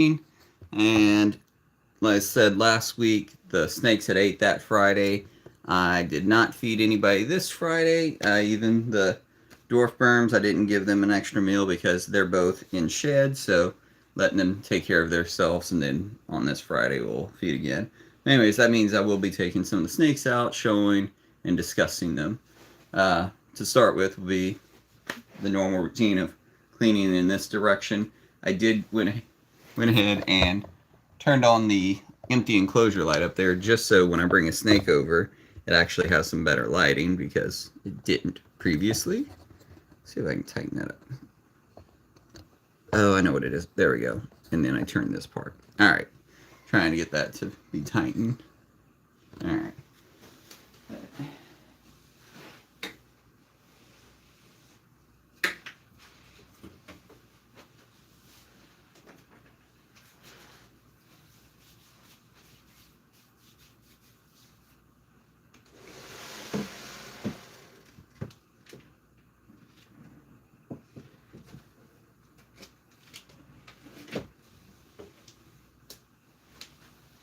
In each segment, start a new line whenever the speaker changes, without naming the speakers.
And like I said last week, the snakes had ate that Friday. I did not feed anybody this Friday. Even the dwarf berms, I didn't give them an extra meal because they're both in shed. So letting them take care of themselves, and then on this Friday we'll feed again. Anyways, that means I will be taking some of the snakes out, showing and discussing them. To start with, will be the normal routine of cleaning in this direction. I did went ahead and turned on the empty enclosure light up there just so when I bring a snake over, it actually has some better lighting because it didn't previously. Let's see if I can tighten that up. Oh, I know what it is. There we go. And then I turn this part. All right. Trying to get that to be tightened. All right.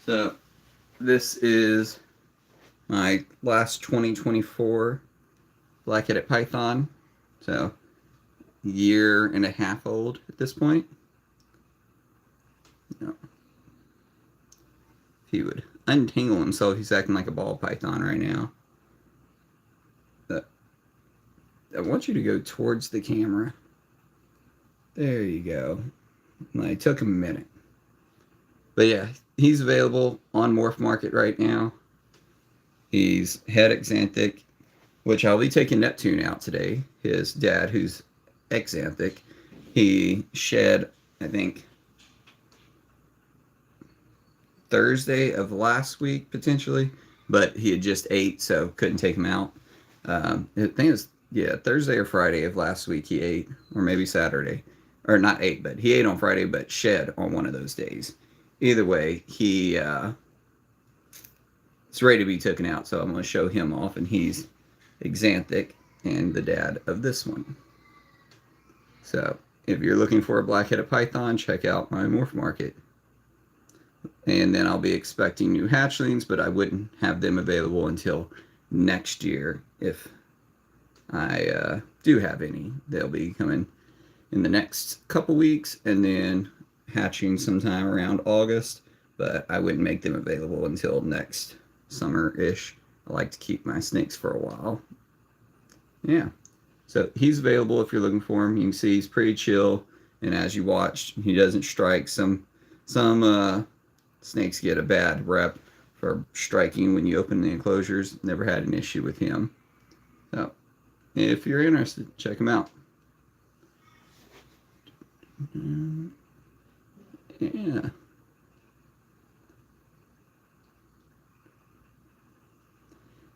So this is my last 2024 black-headed python. So year and a half old at this point. You know, if he would untangle himself, he's acting like a ball python right now. But I want you to go towards the camera. There you go. It took him a minute. But yeah, he's available on Morph Market right now. He's het axanthic, which I'll be taking Neptune out today. His dad, who's axanthic, he shed, I think, Thursday of last week, potentially, but he had just ate, so couldn't take him out. I think it was, Thursday or Friday of last week he ate, or maybe Saturday. Or not ate, but he ate on Friday, but shed on one of those days. Either way, he is ready to be taken out, so I'm going to show him off, and he's axanthic and the dad of this one. So if you're looking for a black-headed python, check out my Morph Market. And then I'll be expecting new hatchlings, but I wouldn't have them available until next year if I do have any. They'll be coming in the next couple weeks and then hatching sometime around August, but I wouldn't make them available until next summer-ish. I like to keep my snakes for a while. Yeah. So he's available if you're looking for him. You can see he's pretty chill, and as you watched, he doesn't strike. Some snakes get a bad rep for striking when you open the enclosures. Never had an issue with him. So if you're interested, check him out. Yeah.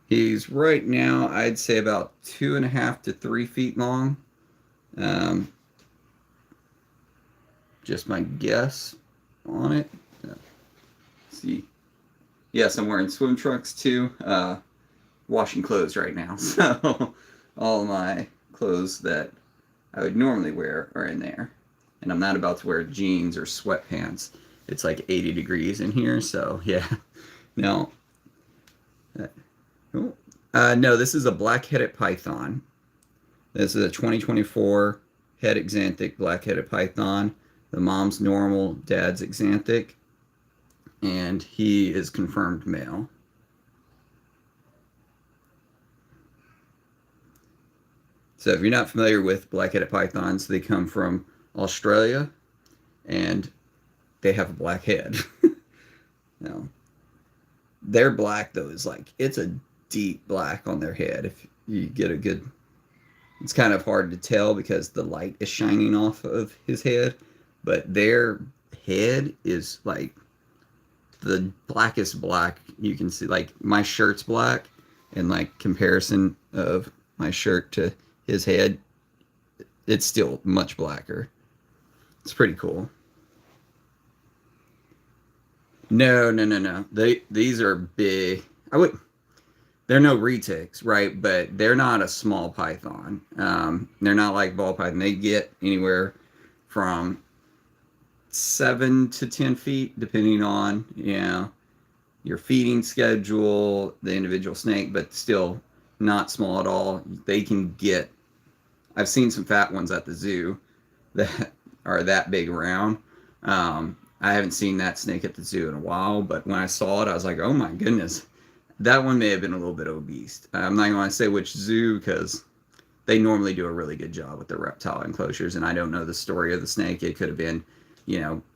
He's right now, I'd say about 2.5 to 3 feet long. Just my guess on it. Let's see. Yes, I'm wearing swim trunks too. Washing clothes right now. So all my clothes that I would normally wear are in there. And I'm not about to wear jeans or sweatpants. It's like 80 degrees in here, so yeah. No. No, this is a black-headed python. This is a 2024 het axanthic black-headed python. The mom's normal, dad's axanthic, and he is confirmed male. So if you're not familiar with black-headed pythons, they come from Australia, and they have a black head. No, their black though is like it's a deep black on their head. If you get a good, it's kind of hard to tell because the light is shining off of his head, but their head is like the blackest black you can see. Like my shirt's black, and like comparison of my shirt to his head, it's still much blacker. It's pretty cool. No. These are big. They're no retics, right? But they're not a small python. They're not like ball python. They get anywhere from 7 to 10 feet, depending on, your feeding schedule, the individual snake, but still not small at all. They can get, I've seen some fat ones at the zoo that are that big around. I haven't seen that snake at the zoo in a while, but when I saw it, I was like, oh my goodness, that one may have been a little bit obese. I'm not going to say which zoo because they normally do a really good job with their reptile enclosures, and I don't know the story of the snake. It could have been,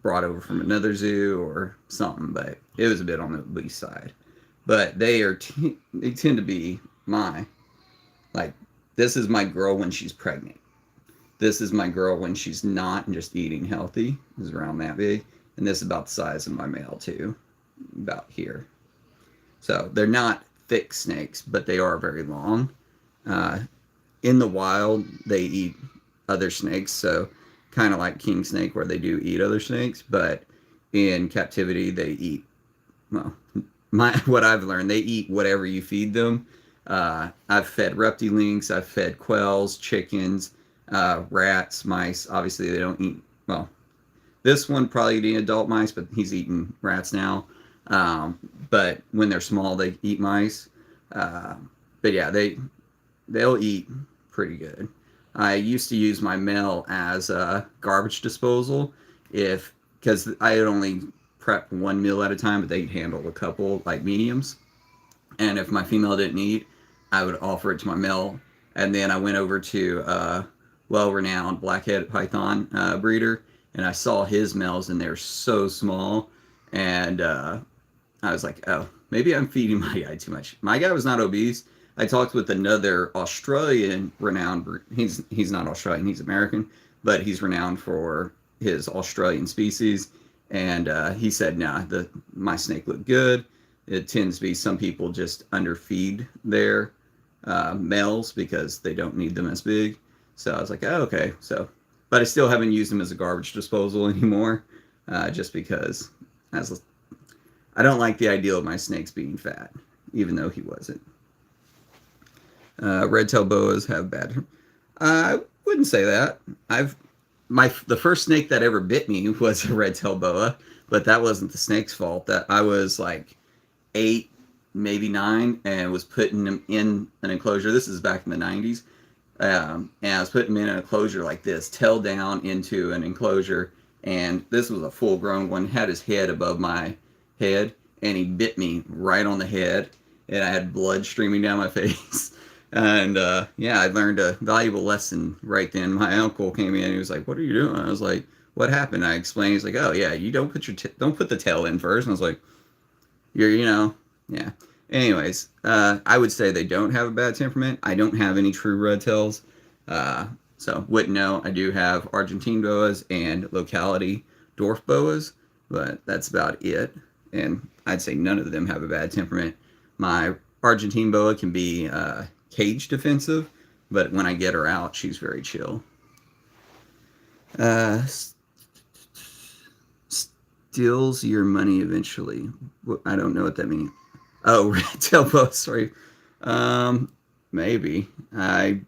brought over from another zoo or something, but it was a bit on the obese side. But they tend to be like, this is my girl when she's pregnant. This is my girl when she's not and just eating healthy, is around that big. And this is about the size of my male too, about here. So they're not thick snakes, but they are very long. In the wild, they eat other snakes, so kind of like king snake where they do eat other snakes, but in captivity they eat, well, what I've learned, they eat whatever you feed them. I've fed reptilinks, I've fed quails, chickens, rats, mice. Obviously they don't eat, well, this one probably eating adult mice, but he's eating rats now. But when they're small, they eat mice. But yeah, they'll eat pretty good. I used to use my male as a garbage disposal because I would only prep one meal at a time, but they'd handle a couple like mediums. And if my female didn't eat, I would offer it to my male. And then I went over to a well-renowned black-headed python breeder, and I saw his males, and they're so small. And I was like, oh, maybe I'm feeding my guy too much. My guy was not obese. I talked with another Australian renowned, he's not Australian, he's American, but he's renowned for his Australian species. And he said, nah, my snake looked good. It tends to be some people just underfeed their males because they don't need them as big. So I was like, oh, okay. But I still haven't used them as a garbage disposal anymore, just because I don't like the idea of my snakes being fat, even though he wasn't. Red-tailed boas have bad. I wouldn't say that. The first snake that ever bit me was a red-tailed boa, but that wasn't the snake's fault. That I was like 8, maybe 9, and was putting them in an enclosure. This is back in the 90s. And I was putting them in an enclosure like this, tail down into an enclosure, and this was a full-grown one, had his head above my head, and he bit me right on the head, and I had blood streaming down my face. And I learned a valuable lesson right then. My uncle came in and he was like, what are you doing? I was like, what happened? I explained. He's like, oh yeah, you don't put don't put the tail in first. And I was like, yeah. Anyways, I would say they don't have a bad temperament. I don't have any true red tails, so wouldn't know. I do have Argentine boas and locality dwarf boas, but that's about it. And I'd say none of them have a bad temperament. My Argentine boa can be cage defensive, but when I get her out, she's very chill. Steals your money eventually. I don't know what that means. Oh, red-tailed boa, sorry. Maybe. I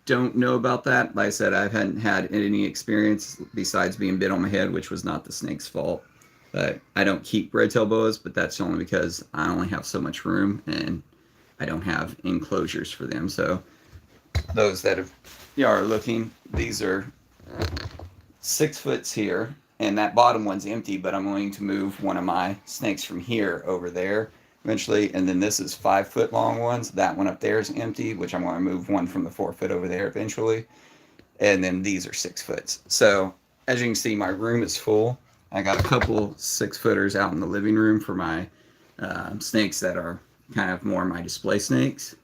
don't know about that. Like I said, I hadn't had any experience besides being bit on my head, which was not the snake's fault. But I don't keep red-tailed boas, but that's only because I only have so much room and I don't have enclosures for them. So those that are looking, these are 6 foot here, and that bottom one's empty, but I'm going to move one of my snakes from here over there eventually. And then this is 5 foot long ones. That one up there is empty, which I'm going to move one from the 4 foot over there eventually. And then these are 6 foot. So as you can see, my room is full. I got a couple 6 footers out in the living room for my snakes that are kind of more my display snakes.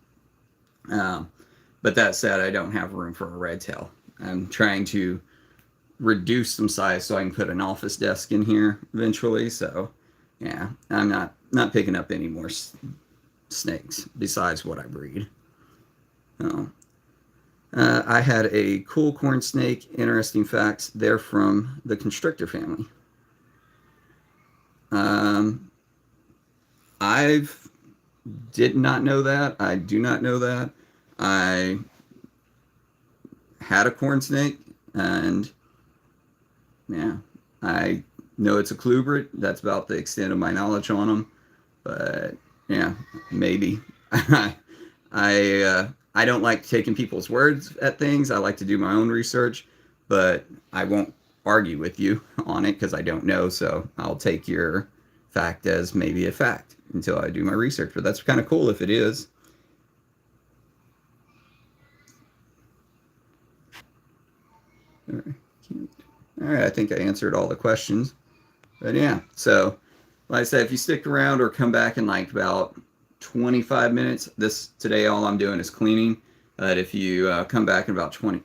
But that said, I don't have room for a red tail. I'm trying to reduce some size so I can put an office desk in here eventually. So yeah, I'm not picking up any more snakes besides what I breed. I had a cool corn snake. Interesting facts. They're from the constrictor family. I did not know that. I do not know that. I had a corn snake, and Yeah, I know it's a colubrid. That's about the extent of my knowledge on them. But yeah, maybe. I don't like taking people's words at things. I like to do my own research, but I won't argue with you on it because I don't know. So I'll take your fact as maybe a fact until I do my research. But that's kind of cool if it is. All right, I think I answered all the questions. But yeah, so like I said, if you stick around or come back in like about 25 minutes, this today all I'm doing is cleaning. But if you come back in about 20,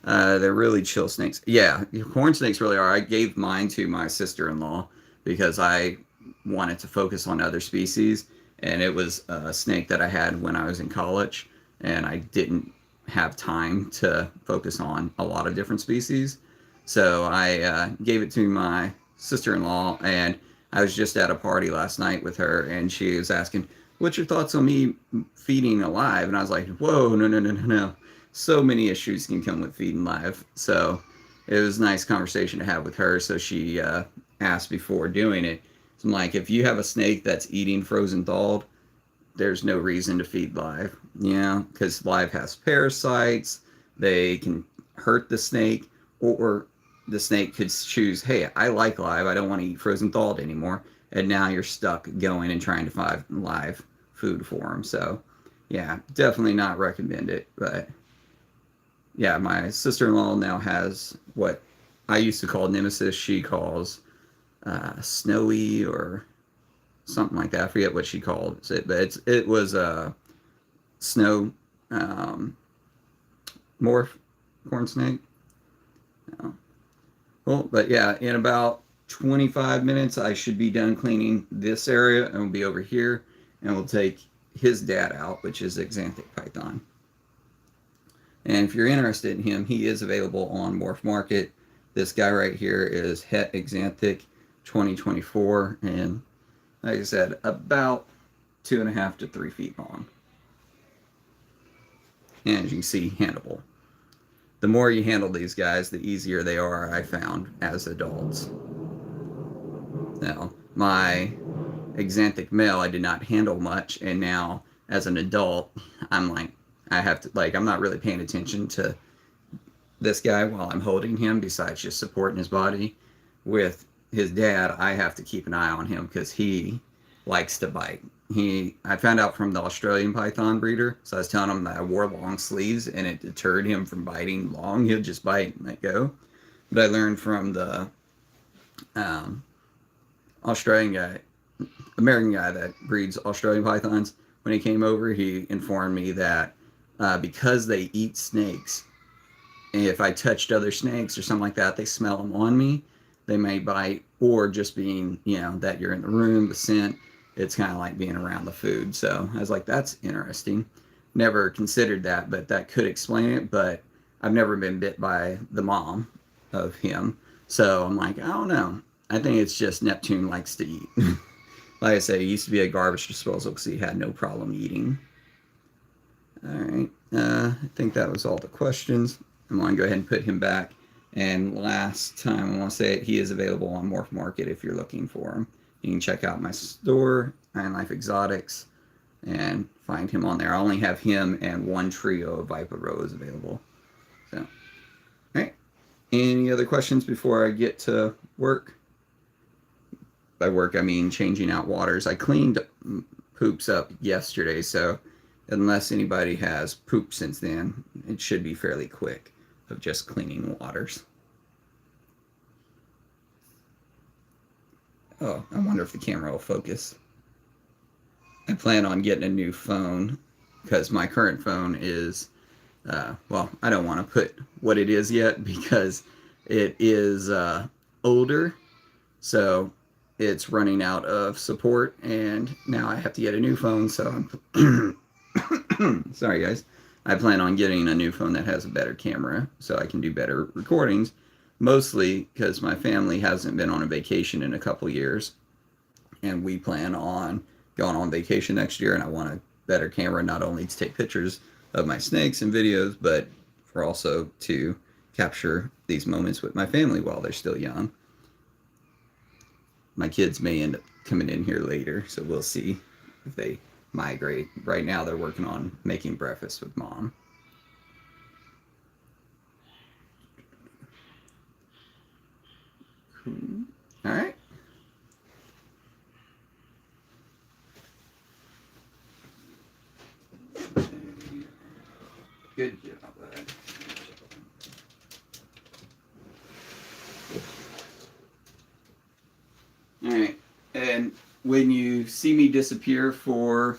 they're really chill snakes. Yeah, corn snakes really are. I gave mine to my sister-in-law because I wanted to focus on other species, and it was a snake that I had when I was in college, and I didn't have time to focus on a lot of different species. So I gave it to my sister-in-law, and I was just at a party last night with her, and she was asking, "What's your thoughts on me feeding alive?" And I was like, "Whoa, no, no, no, no, no." So many issues can come with feeding live. So it was a nice conversation to have with her. So she asked before doing it. So I'm like, if you have a snake that's eating frozen thawed, there's no reason to feed live. Yeah, because live has parasites. They can hurt the snake, or the snake could choose, hey, I like live. I don't want to eat frozen thawed anymore. And now you're stuck going and trying to find live food for them. So, yeah, definitely not recommend it. But yeah, my sister-in-law now has what I used to call Nemesis. She calls Snowy or something like that. I forget what she called it, but it was a snow morph corn snake. No. Well, but yeah, in about 25 minutes, I should be done cleaning this area, and we'll be over here, and we'll take his dad out, which is Axanthic Python. And if you're interested in him, he is available on Morph Market. This guy right here is Het Axanthic 2024, and like I said, about 2.5 to 3 feet long. And as you can see, handleable. The more you handle these guys, the easier they are, I found, as adults. Now, my Axanthic male, I did not handle much, and now, as an adult, I'm like, I have to, like, I'm not really paying attention to this guy while I'm holding him, besides just supporting his body. With his dad, I have to keep an eye on him because he likes to bite. I found out from the Australian Python breeder, so I was telling him that I wore long sleeves and it deterred him from biting long. He'll just bite and let go. But I learned from the Australian guy, American guy that breeds Australian pythons, when he came over, he informed me that because they eat snakes, if I touched other snakes or something like that, they smell them on me, they may bite, or just being, that you're in the room, the scent, it's kind of like being around the food. So I was like, that's interesting. Never considered that, but that could explain it. But I've never been bit by the mom of him. So I'm like, I don't know. I think it's just Neptune likes to eat. Like I said, he used to be a garbage disposal because he had no problem eating. All right. I think that was all the questions. I'm going to go ahead and put him back. And last time I want to say it, he is available on Morph Market if you're looking for him. You can check out my store, Iron Life Exotics, and find him on there. I only have him and one trio of Viper Rose available. So, all right. Any other questions before I get to work? By work, I mean changing out waters. I cleaned poops up yesterday, so unless anybody has pooped since then, it should be fairly quick of just cleaning waters. Oh, I wonder if the camera will focus. I plan on getting a new phone because my current phone is, well, I don't want to put what it is yet because it is older. So it's running out of support, and now I have to get a new phone. So I'm sorry, guys. I plan on getting a new phone that has a better camera so I can do better recordings, mostly because my family hasn't been on a vacation in a couple years, and we plan on going on vacation next year, and I want a better camera not only to take pictures of my snakes and videos, but for also to capture these moments with my family while they're still young. My kids may end up coming in here later, so we'll see if they migrate. Right now, they're working on making breakfast with mom. All right. Good job. All right. And when you see me disappear for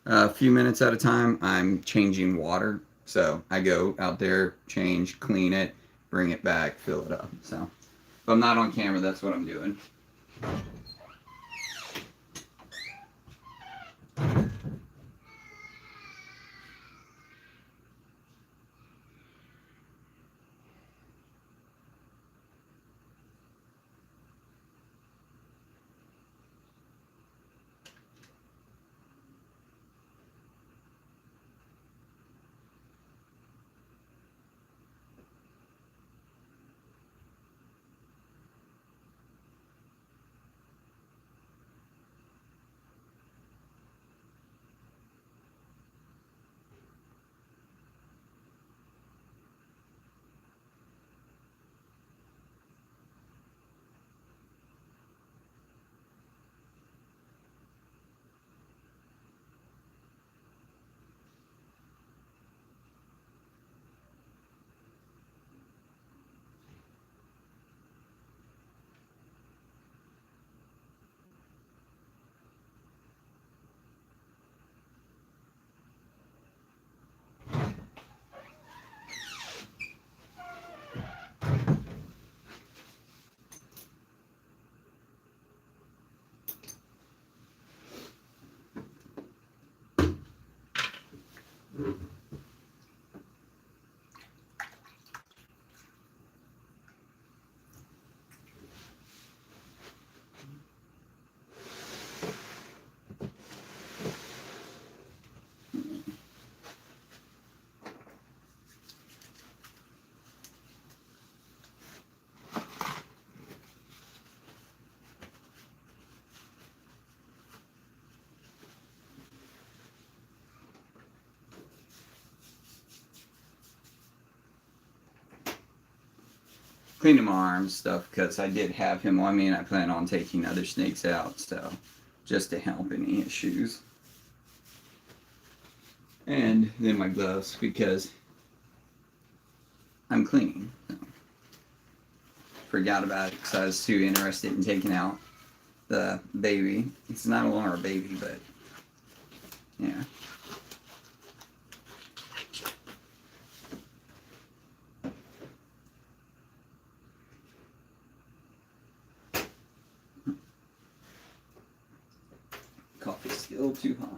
a few minutes at a time, I'm changing water. So I go out there, change, clean it, bring it back, fill it up. So if I'm not on camera, that's what I'm doing. Cleaning my arms stuff because I did have him on me and I plan on taking other snakes out, so just to help any issues. And then my gloves because I'm cleaning. So. Forgot about it because I was too interested in taking out the baby. It's not no longer a baby, but yeah. Coffee's still too hot.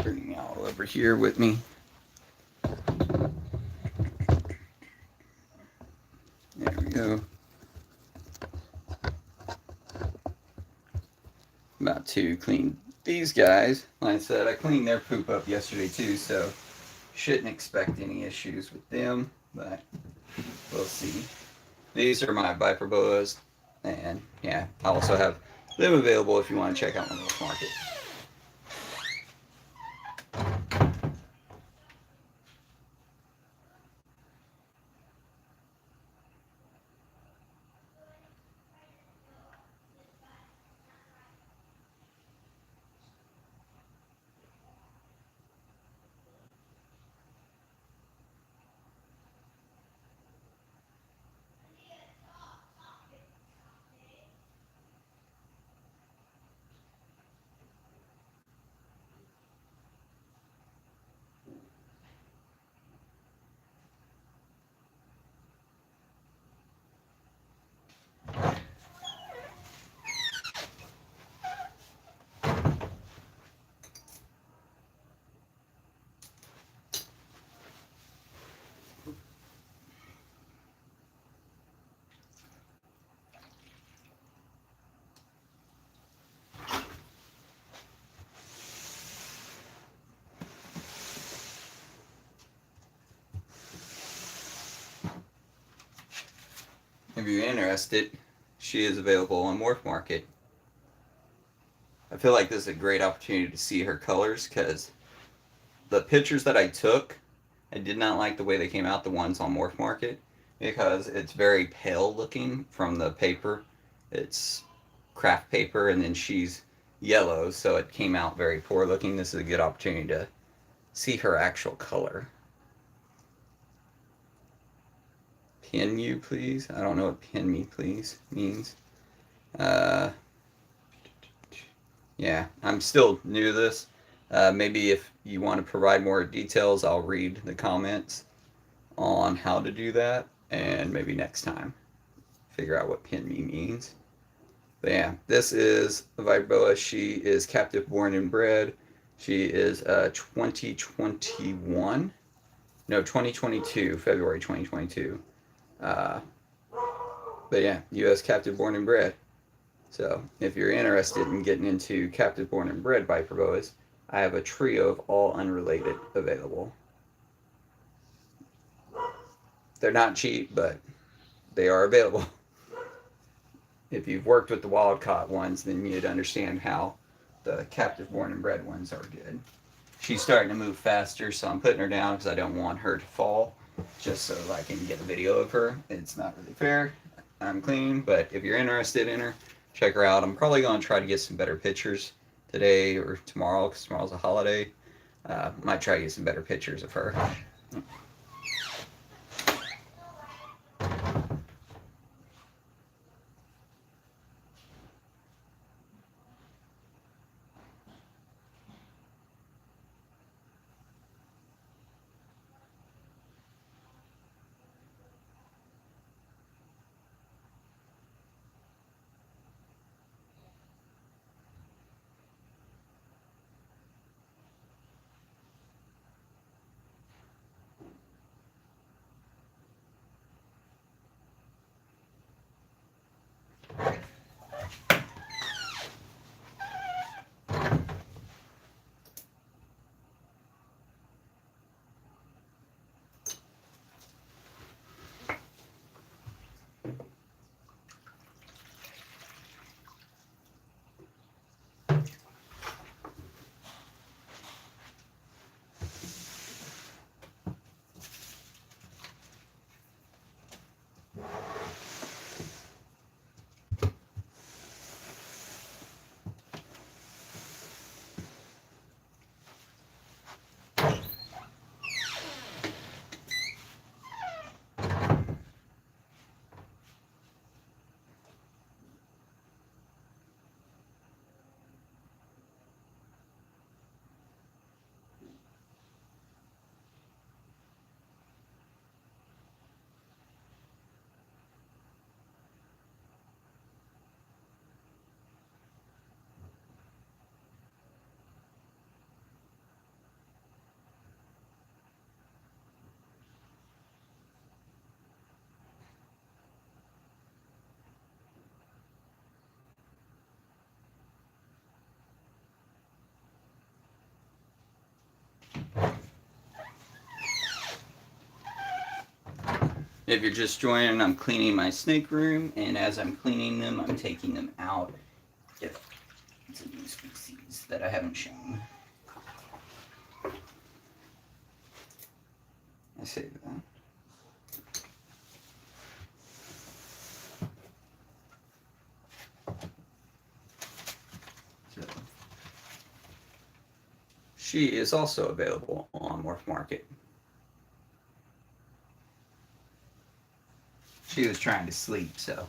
Bring y'all over here with me. There we go. About to clean these guys. Like I said, I cleaned their poop up yesterday too, so shouldn't expect any issues with them, but we'll see. These are my Viper boas, and yeah, I also have them available if you want to check out my little market. if you're interested, she is available on Morph Market. I feel like this is a great opportunity to see her colors because the pictures that I took, I did not like the way they came out, the ones on Morph Market, because it's very pale looking from the paper. It's craft paper, and then she's yellow, so it came out very poor looking. This is a good opportunity to see her actual color. Pin you, please? I don't know what pin me, please means. Yeah, I'm still new to this. Maybe if you want to provide more details, I'll read the comments on how to do that, and maybe next time figure out what pin me means. But yeah, this is Vibraboa. She is captive born and bred. She is 2021. No, 2022, February 2022. But yeah, U.S. captive born and bred. So if you're interested in getting into captive born and bred Viper boas, I have a trio of all unrelated available. They're not cheap, but they are available. If you've worked with the wild caught ones, then you'd understand how the captive born and bred ones are good. She's starting to move faster, so I'm putting her down because I don't want her to fall, just so I can get a video of her. It's not really fair. I'm clean, but if you're interested in her, check her out. I'm probably going to try to get some better pictures today or tomorrow because tomorrow's a holiday. Might try to get some better pictures of her. If you're just joining, I'm cleaning my snake room, and as I'm cleaning them, I'm taking them out. If it's a new species that I haven't shown. I saved that. So, she is also available on Morph Market. She was trying to sleep, so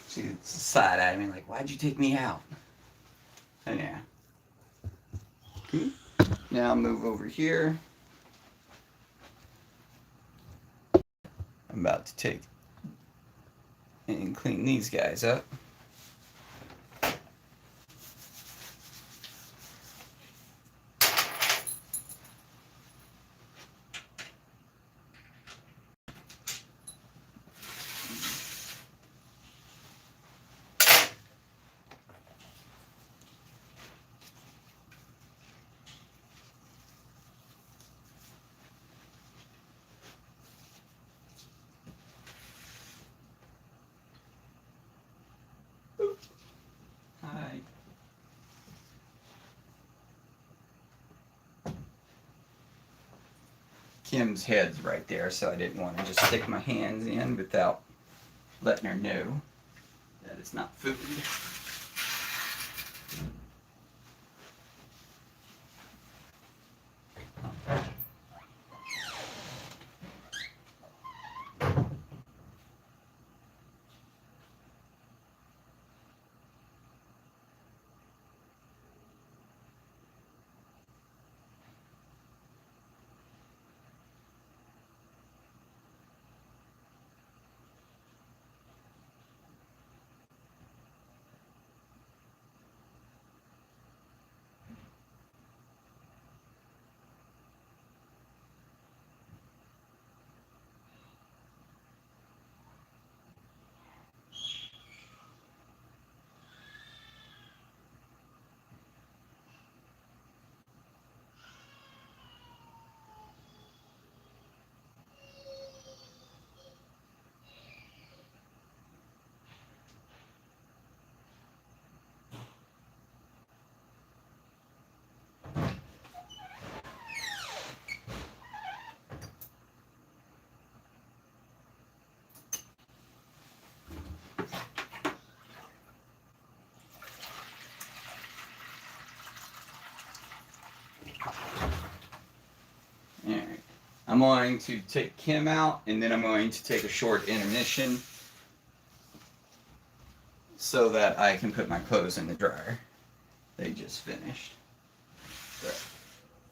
she sighed at me like, "Why'd you take me out?" And yeah. Okay. Now move over here. I'm about to take and clean these guys up. Kim's head's right there, so I didn't want to just stick my hands in without letting her know that it's not food. Alright. I'm going to take Kim out, and then I'm going to take a short intermission so that I can put my clothes in the dryer. They just finished. But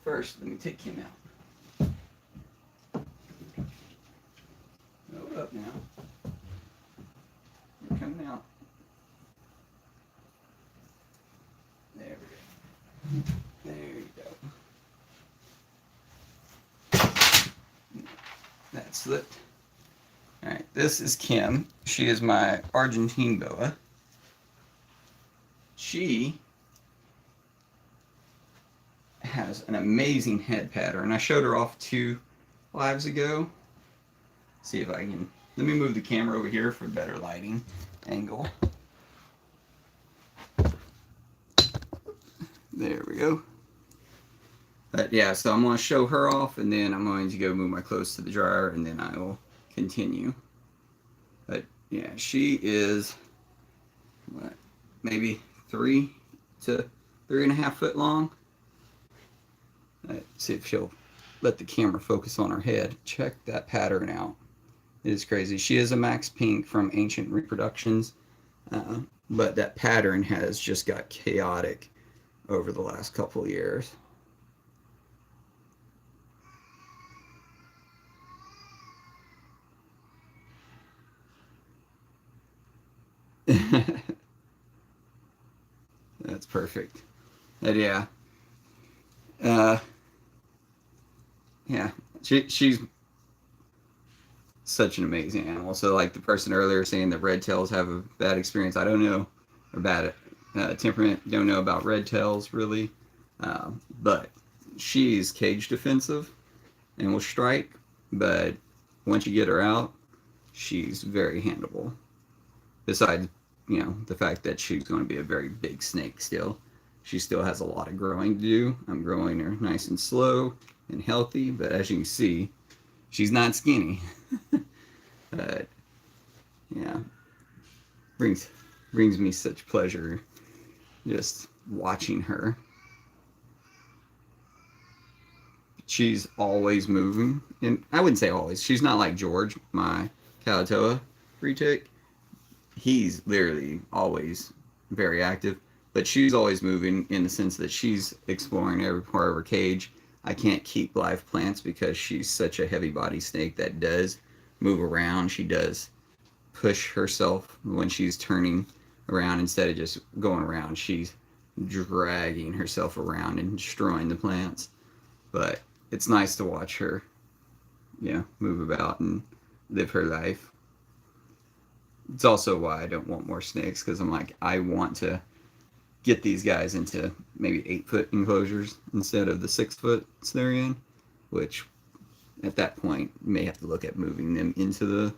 first, let me take Kim out. Go up now. You're coming out. There we go. There you go. That slipped. Alright, this is Kim. She is my Argentine boa. She has an amazing head pattern. I showed her off 2 lives ago. See if I can. Let me move the camera over here for better lighting angle. There we go. But yeah, so I'm going to show her off, and then I'm going to go move my clothes to the dryer, and then I will continue. But yeah, she is what, maybe 3 to 3.5 foot long. Let's see if she'll let the camera focus on her head. Check that pattern out. It is crazy. She is a Max Pink from Ancient Reproductions, but that pattern has just got chaotic over the last couple of years. That's perfect. But yeah. Yeah, she's such an amazing animal. So like the person earlier saying that red tails have a bad experience, I don't know, or bad temperament, don't know about red tails really, but she's cage defensive and will strike, but once you get her out, she's very handleable. Besides, the fact that she's going to be a very big snake still. She still has a lot of growing to do. I'm growing her nice and slow and healthy, but as you can see, she's not skinny. But yeah, brings me such pleasure just watching her. She's always moving, and I wouldn't say always. She's not like George, my Kalatoa retic. He's literally always very active, but she's always moving in the sense that she's exploring every part of her cage. I can't keep live plants because she's such a heavy body snake that does move around. She does push herself when she's turning around. Instead of just going around, she's dragging herself around and destroying the plants. But it's nice to watch her, move about and live her life. It's also why I don't want more snakes, because I'm like, I want to get these guys into maybe 8-foot enclosures instead of the 6-foots they're in, which at that point you may have to look at moving them into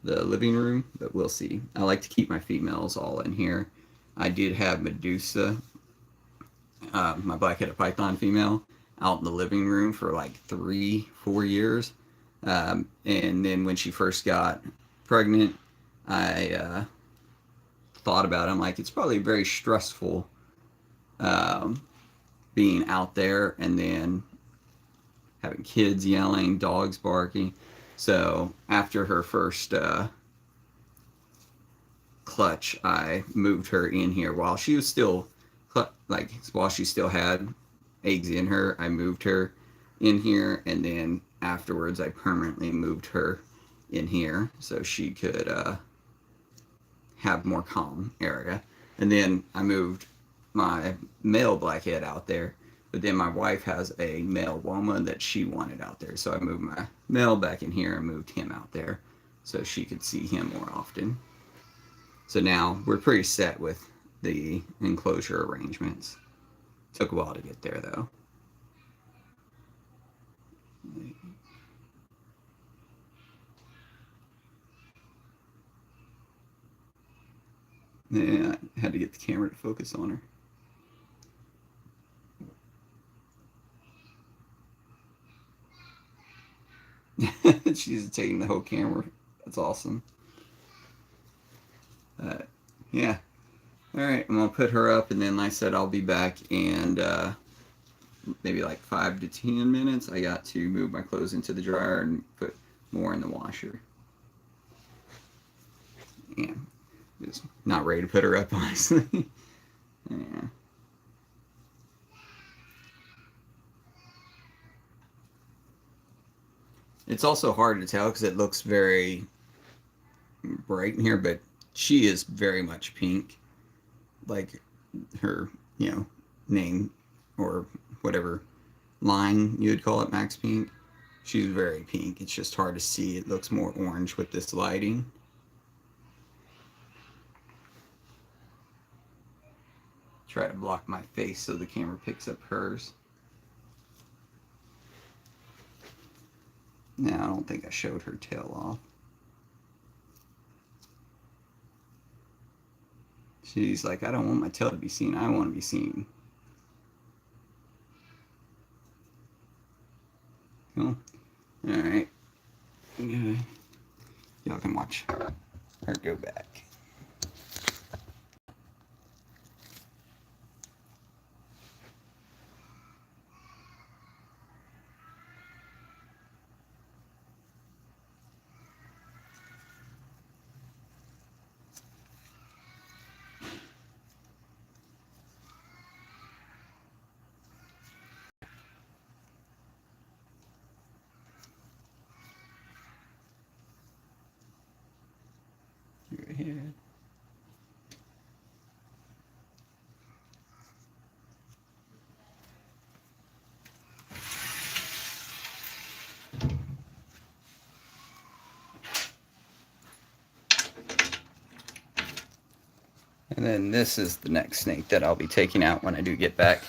the living room, but we'll see. I like to keep my females all in here. I did have Medusa, my black-headed python female. out in the living room for like 3, 4 years. And then when she first got pregnant, I thought about it. I'm like, it's probably very stressful um, being out there and then having kids yelling, dogs barking. So after her first clutch, I moved her in here while she was still while she still had eggs in her. I moved her in here, and then afterwards, I permanently moved her in here so she could have more calm area. And then I moved my male blackhead out there, but then my wife has a male Woma that she wanted out there, so I moved my male back in here and moved him out there so she could see him more often. So now we're pretty set with the enclosure arrangements. Took a while to get there though. Yeah, I had to get the camera to focus on her. She's taking the whole camera. That's awesome. Yeah. All right, I'm gonna put her up, and then like I said, I'll be back and maybe like 5 to 10 minutes. I got to move my clothes into the dryer and put more in the washer. Yeah, just not ready to put her up, honestly. Yeah. It's also hard to tell because it looks very bright in here, but she is very much pink. Like her, name or whatever line you would call it, Max Pink. She's very pink. It's just hard to see. It looks more orange with this lighting. Try to block my face so the camera picks up hers. No, I don't think I showed her tail off. She's like, I don't want my tail to be seen. I want to be seen. Cool. All right. Y'all can watch her go back. Go ahead. And then this is the next snake that I'll be taking out when I do get back.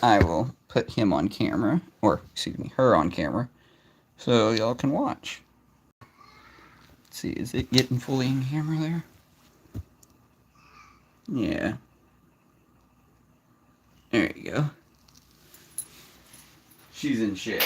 I will put him on camera, or excuse me, her on camera, so y'all can watch. Let's see, is it getting fully in camera there? Yeah. There you go. She's in shed.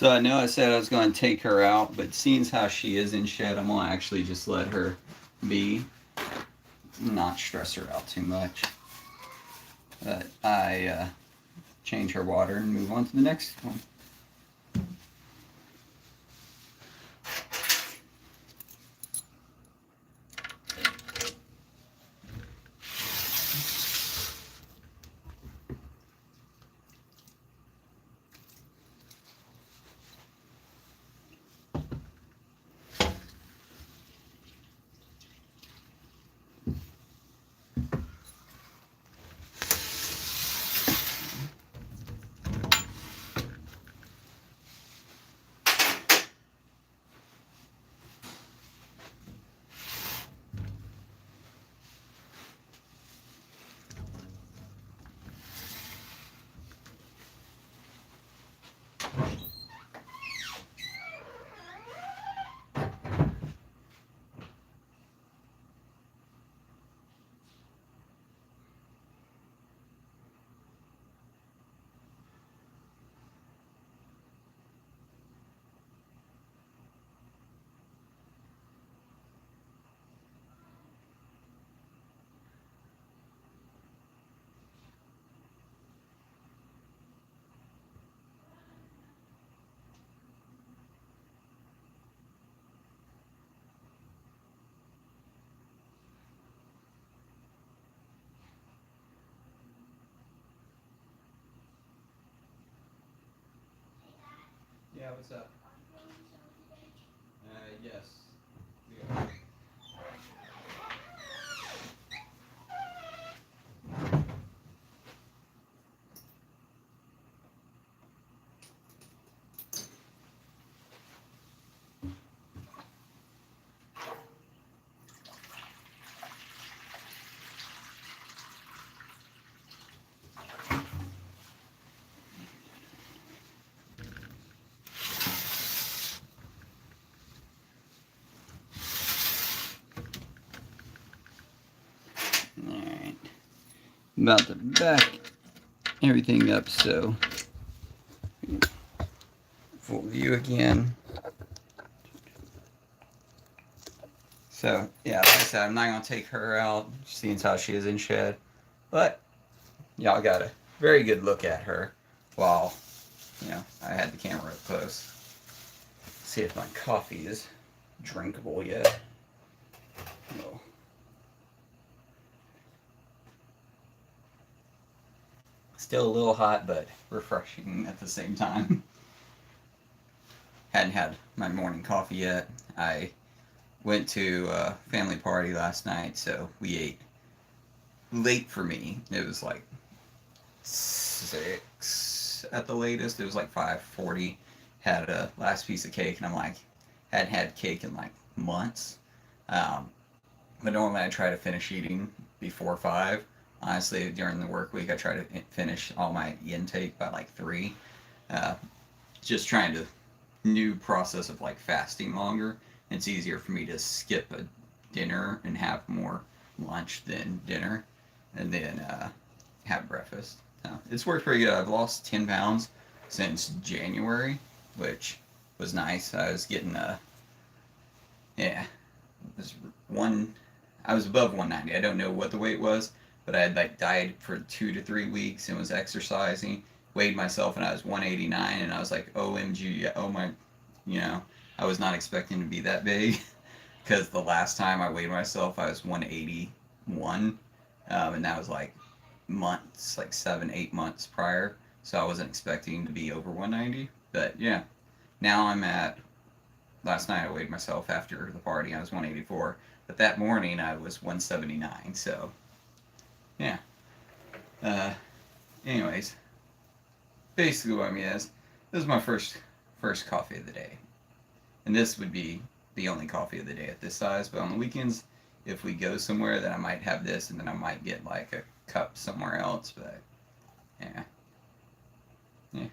So I know I said I was going to take her out, but seeing how she is in shed, I'm going to actually just let her be, not stress her out too much. But I change her water and move on to the next one. Yeah, what's up? Yes. Yeah. Alright. I'm about to back everything up so full view again. So yeah, like I said, I'm not gonna take her out, seeing how she is in shed. But y'all got a very good look at her while, I had the camera up close. See if my coffee is drinkable yet. No. Still a little hot, but refreshing at the same time. Hadn't had my morning coffee yet. I went to a family party last night, so we ate late for me. It was like 6 at the latest. It was like 5:40. Had a last piece of cake, and I'm like, hadn't had cake in like months. Um, but normally I try to finish eating before 5. Honestly, during the work week, I try to finish all my intake by like 3. Uh, just trying to new process of like fasting longer. It's easier for me to skip a dinner and have more lunch than dinner, and then have breakfast. It's worked pretty good. I've lost 10 pounds since January, which was nice. I was getting yeah, it was one. I was above 190. I don't know what the weight was, but I had like dieted for 2 to 3 weeks and was exercising. Weighed myself and I was 189, and I was like, OMG, oh my, I was not expecting to be that big, because the last time I weighed myself, I was 181, and that was like months, like 7, 8 months prior. So I wasn't expecting to be over 190. But yeah, now I'm at. Last night I weighed myself after the party. I was 184, but that morning I was 179. So yeah. Uh, anyways, basically what I mean is, this is my first coffee of the day, and this would be the only coffee of the day at this size. But on the weekends, if we go somewhere, then I might have this, and then I might get like a cup somewhere else. But yeah, yeah,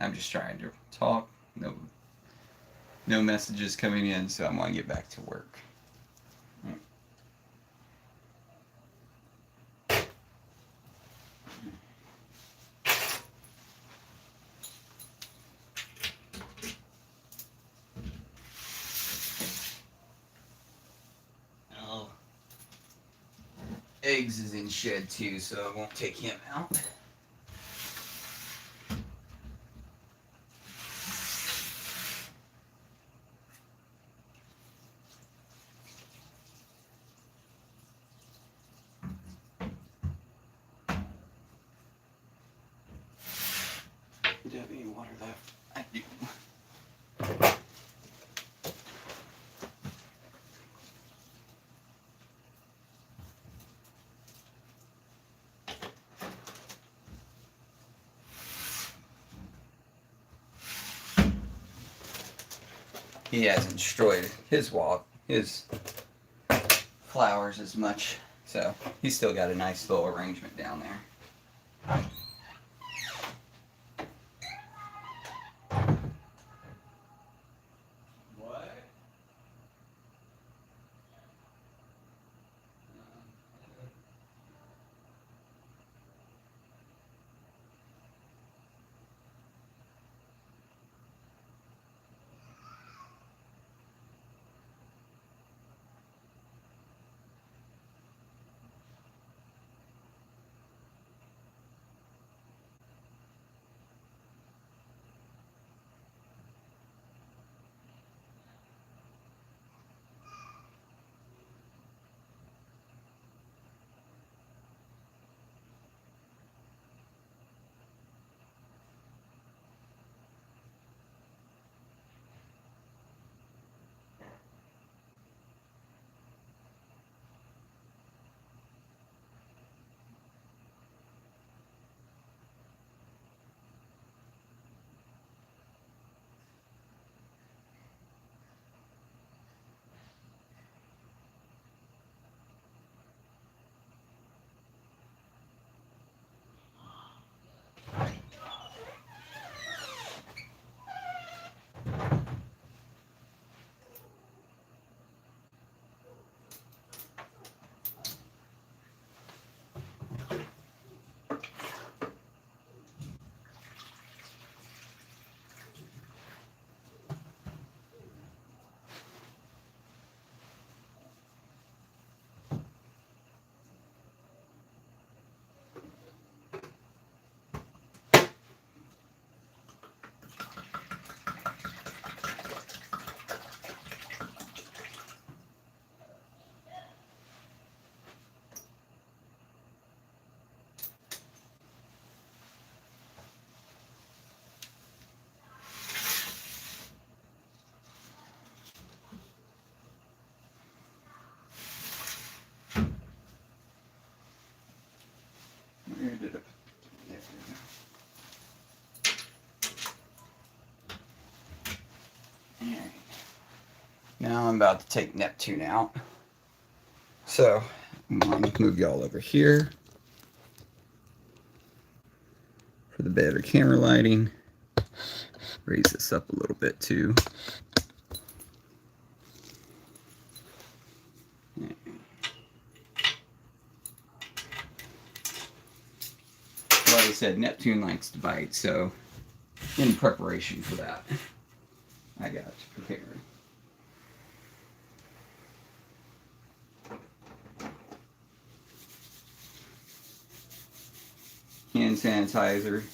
I'm just trying to talk. No messages coming in, so I'm gonna get back to work. Eggs is in shed too, so I won't take him out. Do you have any water left? I do. He hasn't destroyed his flowers as much, so he's still got a nice little arrangement down there. Where did it? There we go. Alright. Now I'm about to take Neptune out. So I'm going to move y'all over here for the better camera lighting. Raise this up a little bit too. Like I said, Neptune likes to bite, so in preparation for that, I got prepared. Hand sanitizer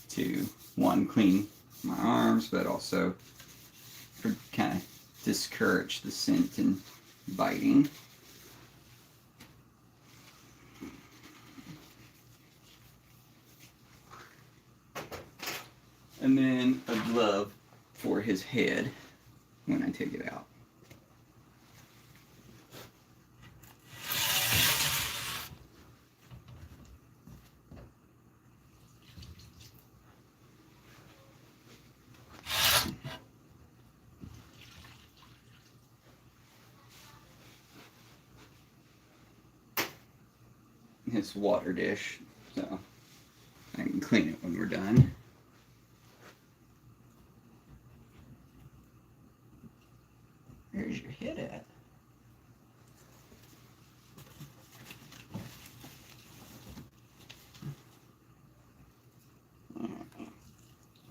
to, one, clean my arms, but also for kind of discourage the scent and biting. And then a glove for his head when I take it out. His water dish, so I can clean it when we're done. Where's your head at?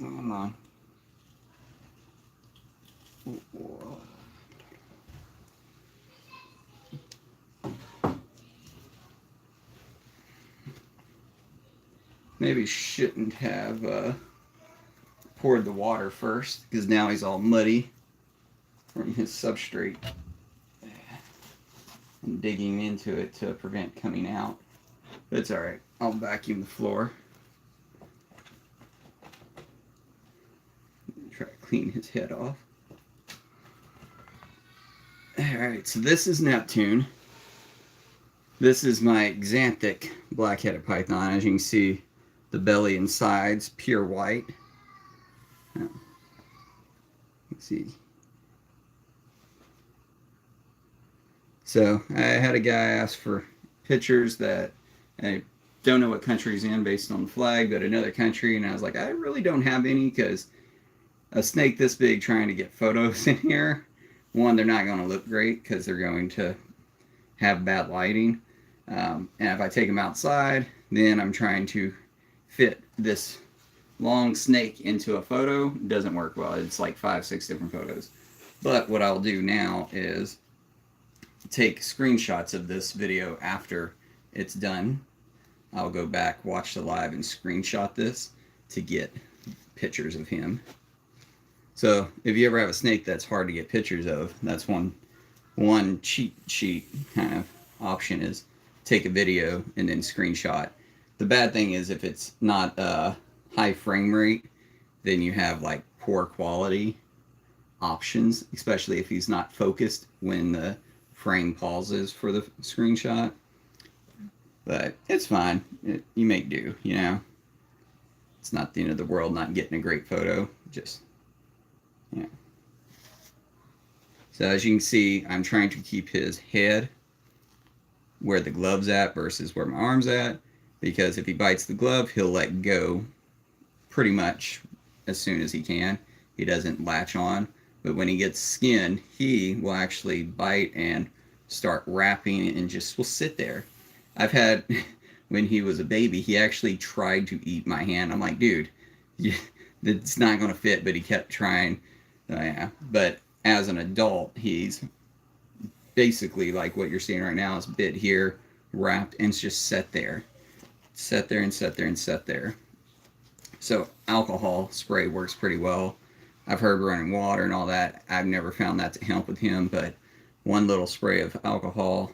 Come on. maybe shouldn't have poured the water first, because now he's all muddy from his substrate and digging into it to prevent coming out. But it's alright. I'll vacuum the floor. Try to clean his head off. Alright, so this is Neptune. This is my Xanthic black-headed python. As you can see, the belly and sides pure white. Let's see. So I had a guy ask for pictures that I don't know what country he's in based on the flag, but another country, and I was like, I really don't have any, because a snake this big trying to get photos in here, one, they're not going to look great because they're going to have bad lighting. And if I take them outside, then I'm trying to fit this long snake into a photo. It doesn't work well. It's like 5-6 different photos. But what I'll do now is take screenshots of this video after it's done. I'll go back, watch the live, and screenshot this to get pictures of him. So if you ever have a snake that's hard to get pictures of, that's one cheat sheet kind of option, is take a video and then screenshot. The bad thing is if it's not a high frame rate, then you have like poor quality options, especially if he's not focused when the frame pauses for the screenshot. But it's fine. You make do, you know. It's not the end of the world not getting a great photo. Just, yeah. So as you can see, I'm trying to keep his head where the glove's at versus where my arm's at, because if he bites the glove, he'll let go pretty much as soon as he can. He doesn't latch on, but when he gets skin, he will actually bite and start wrapping and just will sit there. I've had, when he was a baby, he actually tried to eat my hand. I'm like, dude, it's not going to fit, but he kept trying. Yeah. But as an adult, he's basically like what you're seeing right now, is bit here, wrapped, and it's just set there. Set there and set there and set there. So alcohol spray works pretty well. I've heard running water and all that. I've never found that to help with him, but one little spray of alcohol,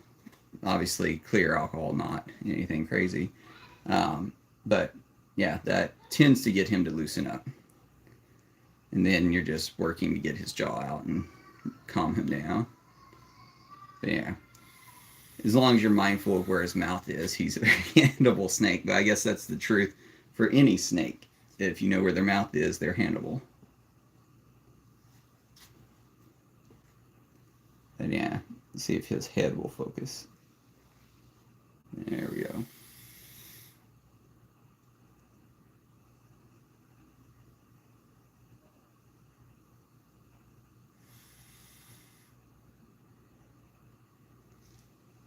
obviously clear alcohol, not anything crazy. But yeah, that tends to get him to loosen up. And then you're just working to get his jaw out and calm him down. But yeah, as long as you're mindful of where his mouth is, he's a very handleable snake. But I guess that's the truth for any snake. If you know where their mouth is, they're handleable. And yeah, let's see if his head will focus. There we go.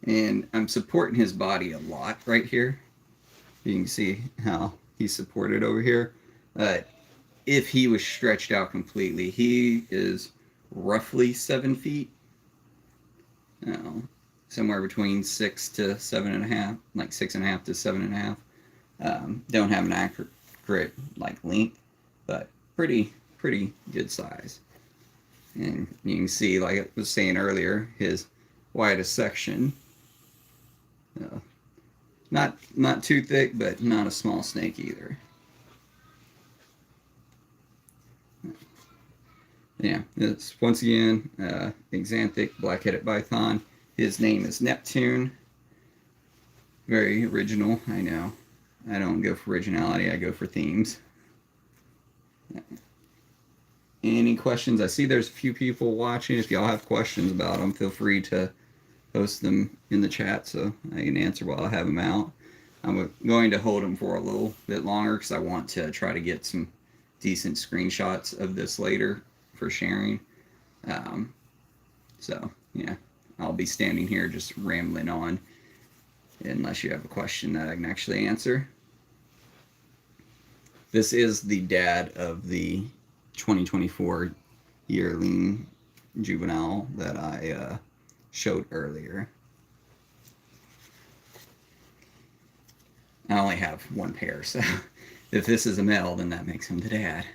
And I'm supporting his body a lot right here. You can see how he's supported over here. If he was stretched out completely, he is roughly 7 feet. Somewhere between 6 to 7.5, like 6.5 to 7.5. Don't have an accurate like length, but pretty good size. And you can see, like I was saying earlier, his widest section. Not too thick, but not a small snake either. Yeah, it's once again Xanthic black-headed python. His name is Neptune. Very original, I know. I don't go for originality, I go for themes. Yeah. Any questions? I see there's a few people watching. If y'all have questions about them, feel free to post them in the chat so I can answer while I have them out. I'm going to hold them for a little bit longer because I want to try to get some decent screenshots of this later for sharing. So yeah, I'll be standing here just rambling on unless you have a question that I can actually answer. This is the dad of the 2024 yearling juvenile that I showed earlier. I only have one pair, so If this is a male, then that makes him the dad.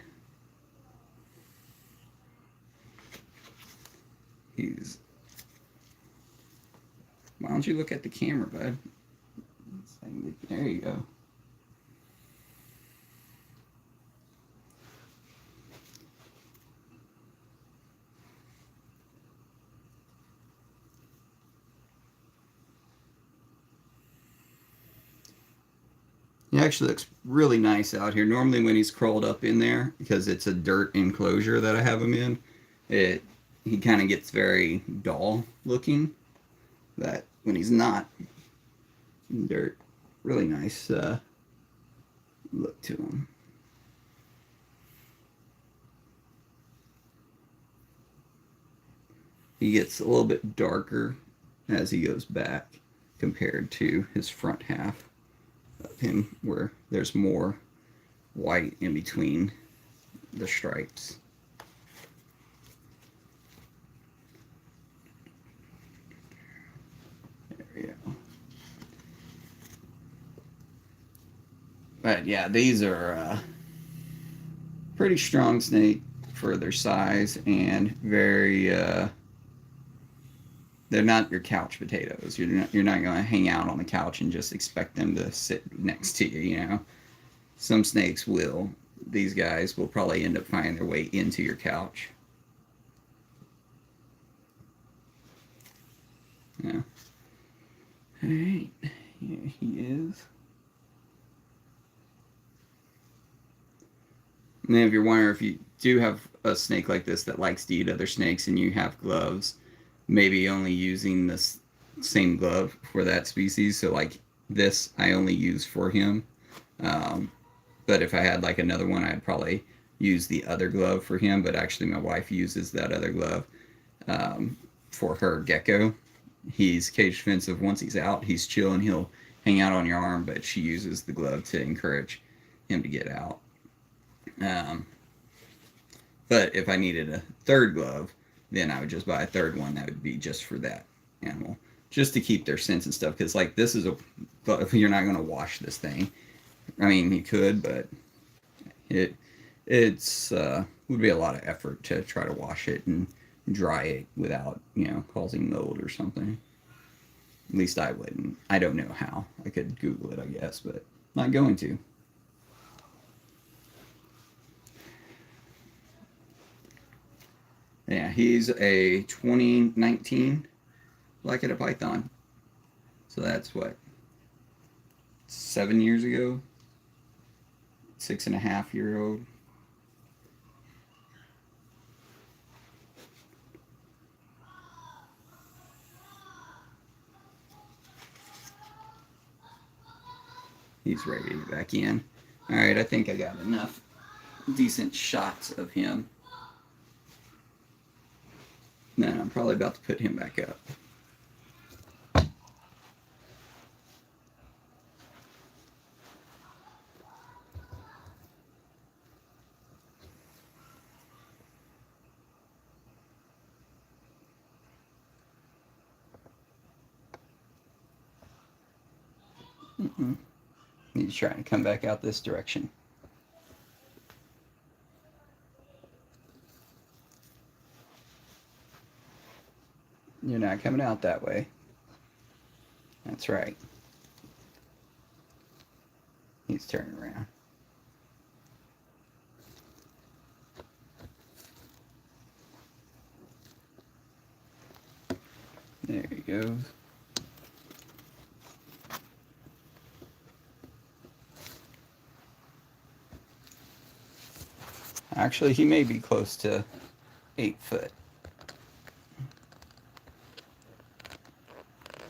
Why don't you look at the camera, bud? There you go. He actually looks really nice out here. Normally when he's crawled up in there, because it's a dirt enclosure that I have him in, he kind of gets very dull looking. But when he's not in dirt, really nice look to him. He gets a little bit darker as he goes back compared to his front half of him, where there's more white in between the stripes. There we go. But yeah, these are pretty strong snake for their size, and very they're not your couch potatoes. You're not going to hang out on the couch and just expect them to sit next to you. You know, some snakes will. These guys will probably end up finding their way into your couch. Yeah. All right. Here he is. And then if you're wondering if you do have a snake like this that likes to eat other snakes and you have gloves, maybe only using this same glove for that species. So like this I only use for him. But if I had like another one, I'd probably use the other glove for him. But actually my wife uses that other glove for her gecko. He's cage defensive. Once he's out, he's chilling. He'll hang out on your arm, but she uses the glove to encourage him to get out. But if I needed a third glove, then I would just buy a third one that would be just for that animal, just to keep their scents and stuff. Because like this is you're not going to wash this thing. I mean, you could, but it's would be a lot of effort to try to wash it and dry it without causing mold or something. At least I wouldn't. I don't know how. I could Google it, I guess, but not going to. Yeah, he's a 2019 Black-Headed Python. So that's what, 7 years ago? 6.5-year-old. He's ready to get back in. Alright, I think I got enough decent shots of him. Then I'm probably about to put him back up. He's trying to come back out this direction. You're not coming out that way. That's right. He's turning around. There he goes. Actually, he may be close to 8 foot.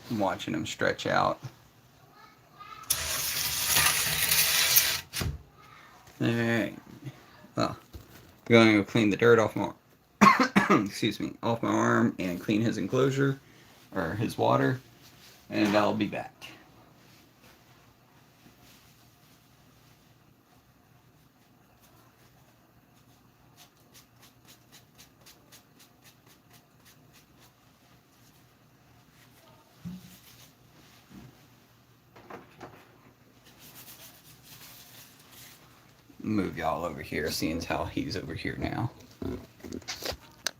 I'm watching him stretch out. Alright. Well, I'm going to go clean the dirt off my excuse me, off my arm and clean his enclosure or his water, and I'll be back. Move y'all over here, seeing as how he's over here now.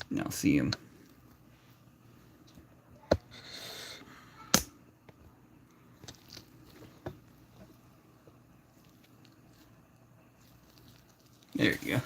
Now see him. There you go.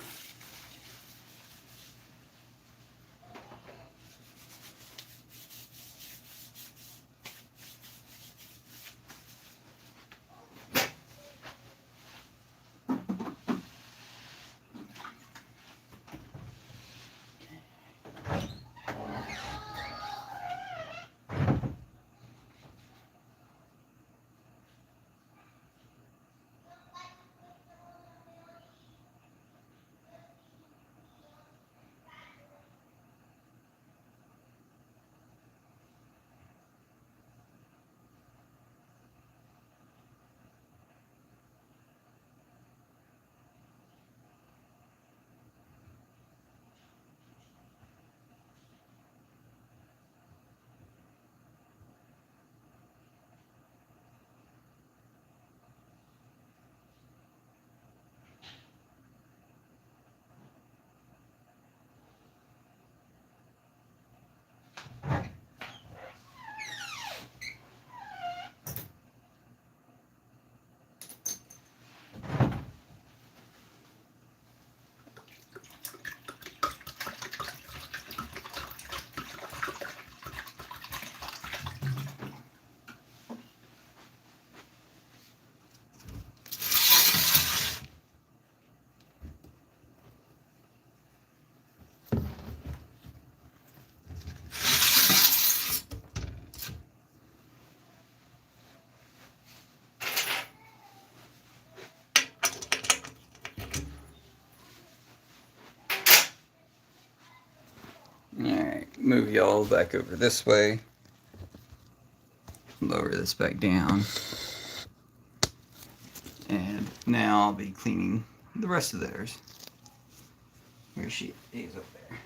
Alright, move y'all back over this way. Lower this back down. And now I'll be cleaning the rest of theirs. Where she is up there.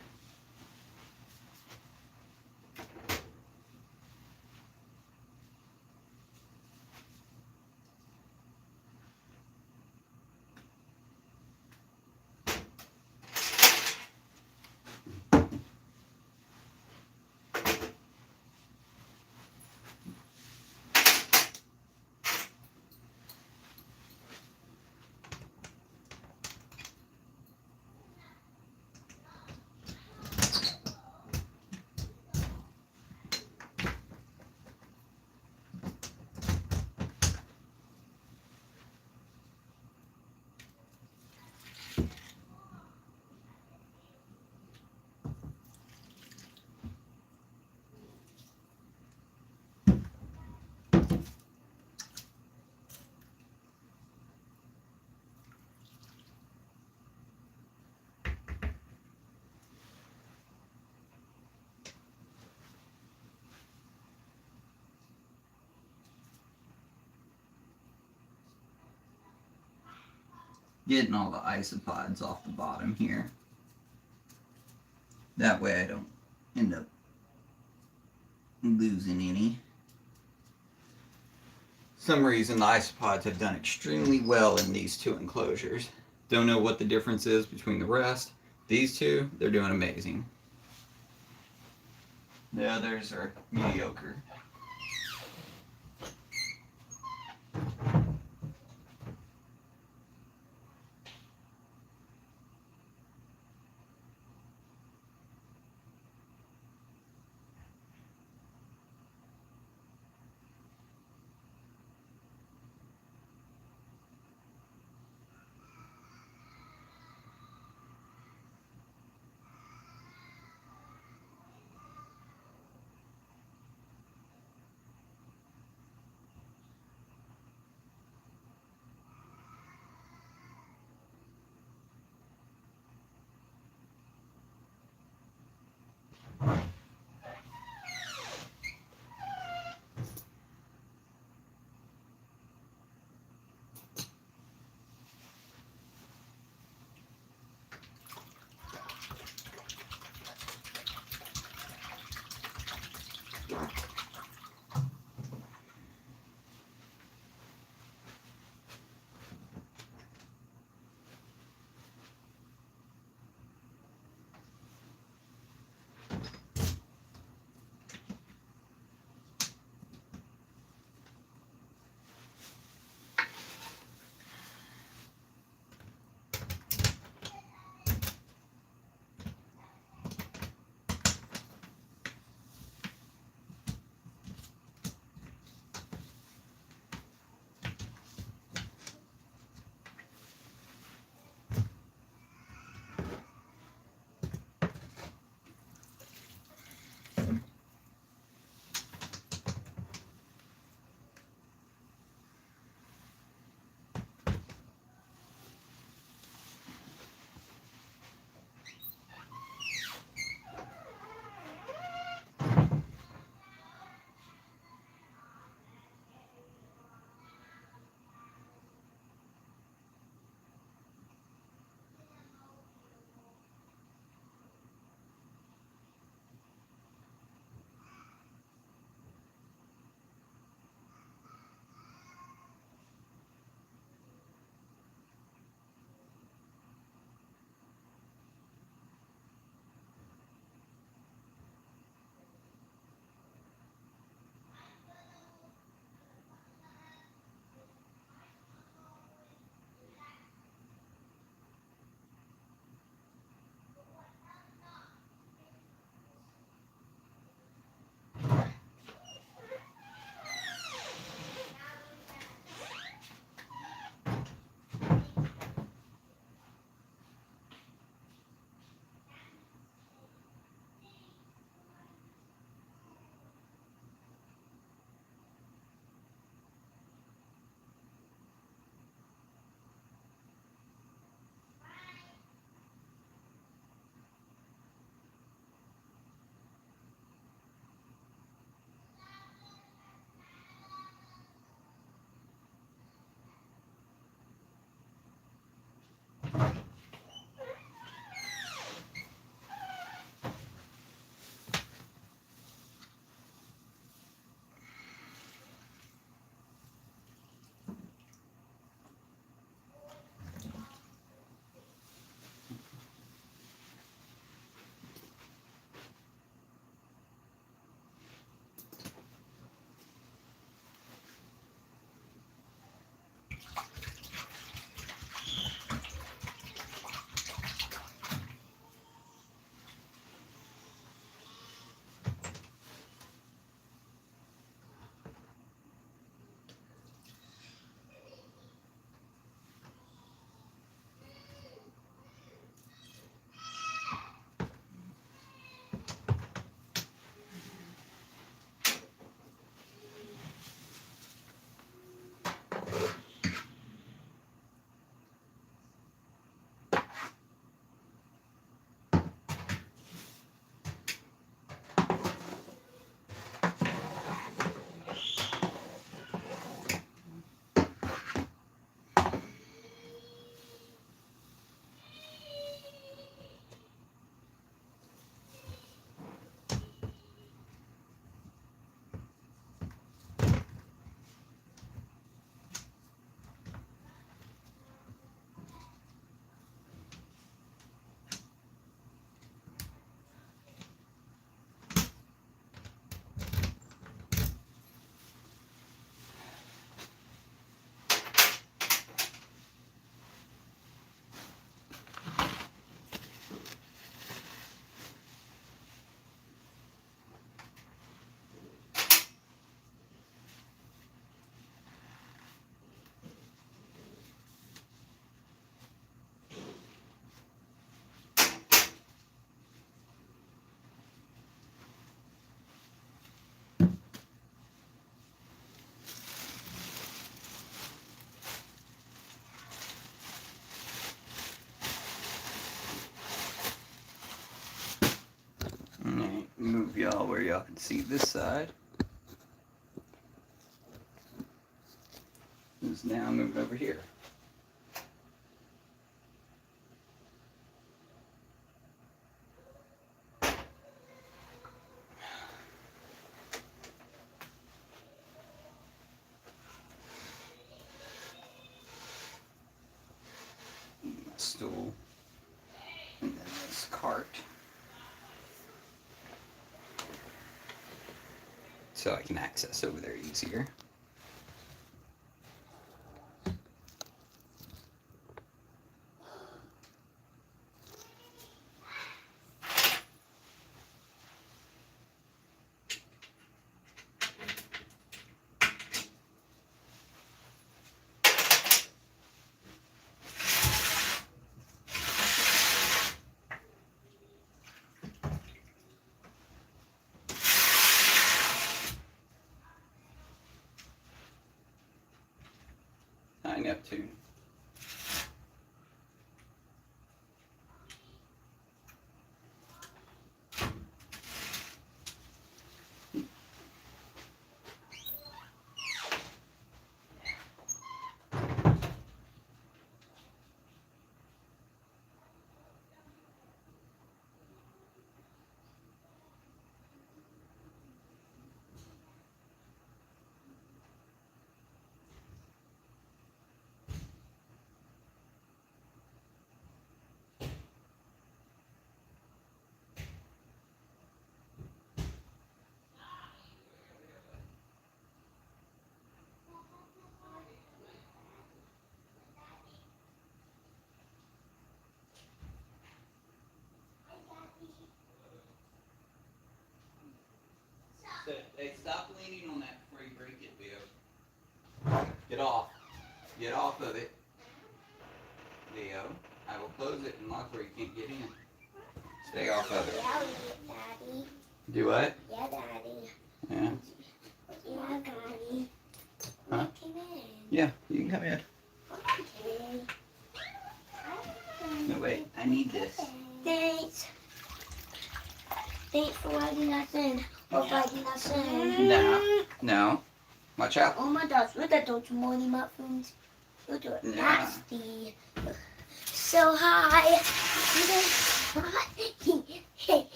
Getting all the isopods off the bottom here. That way I don't end up losing any. For some reason the isopods have done extremely well in these two enclosures. Don't know what the difference is between the rest. These two, they're doing amazing. The others are mediocre. wall where y'all can see this side. Is now moving over here. Stool, and then this cart, so I can access over there easier. Hi, Neptune. Hey, stop leaning on that before you break it, Leo. Get off. Get off of it. Leo, I will close it and lock where you can't get in. Stay off of it.
Yeah, Daddy.
Do what?
Yeah, Daddy.
Yeah.
Yeah, Daddy.
Huh?
Come in.
Yeah, you can come in.
Okay.
No, wait. I need this.
Thanks. Thanks for letting us in. Or letting us in.
No. No. Watch out.
Oh my gosh, look at those morning muffins. Look at
Yeah.
nasty. So hi.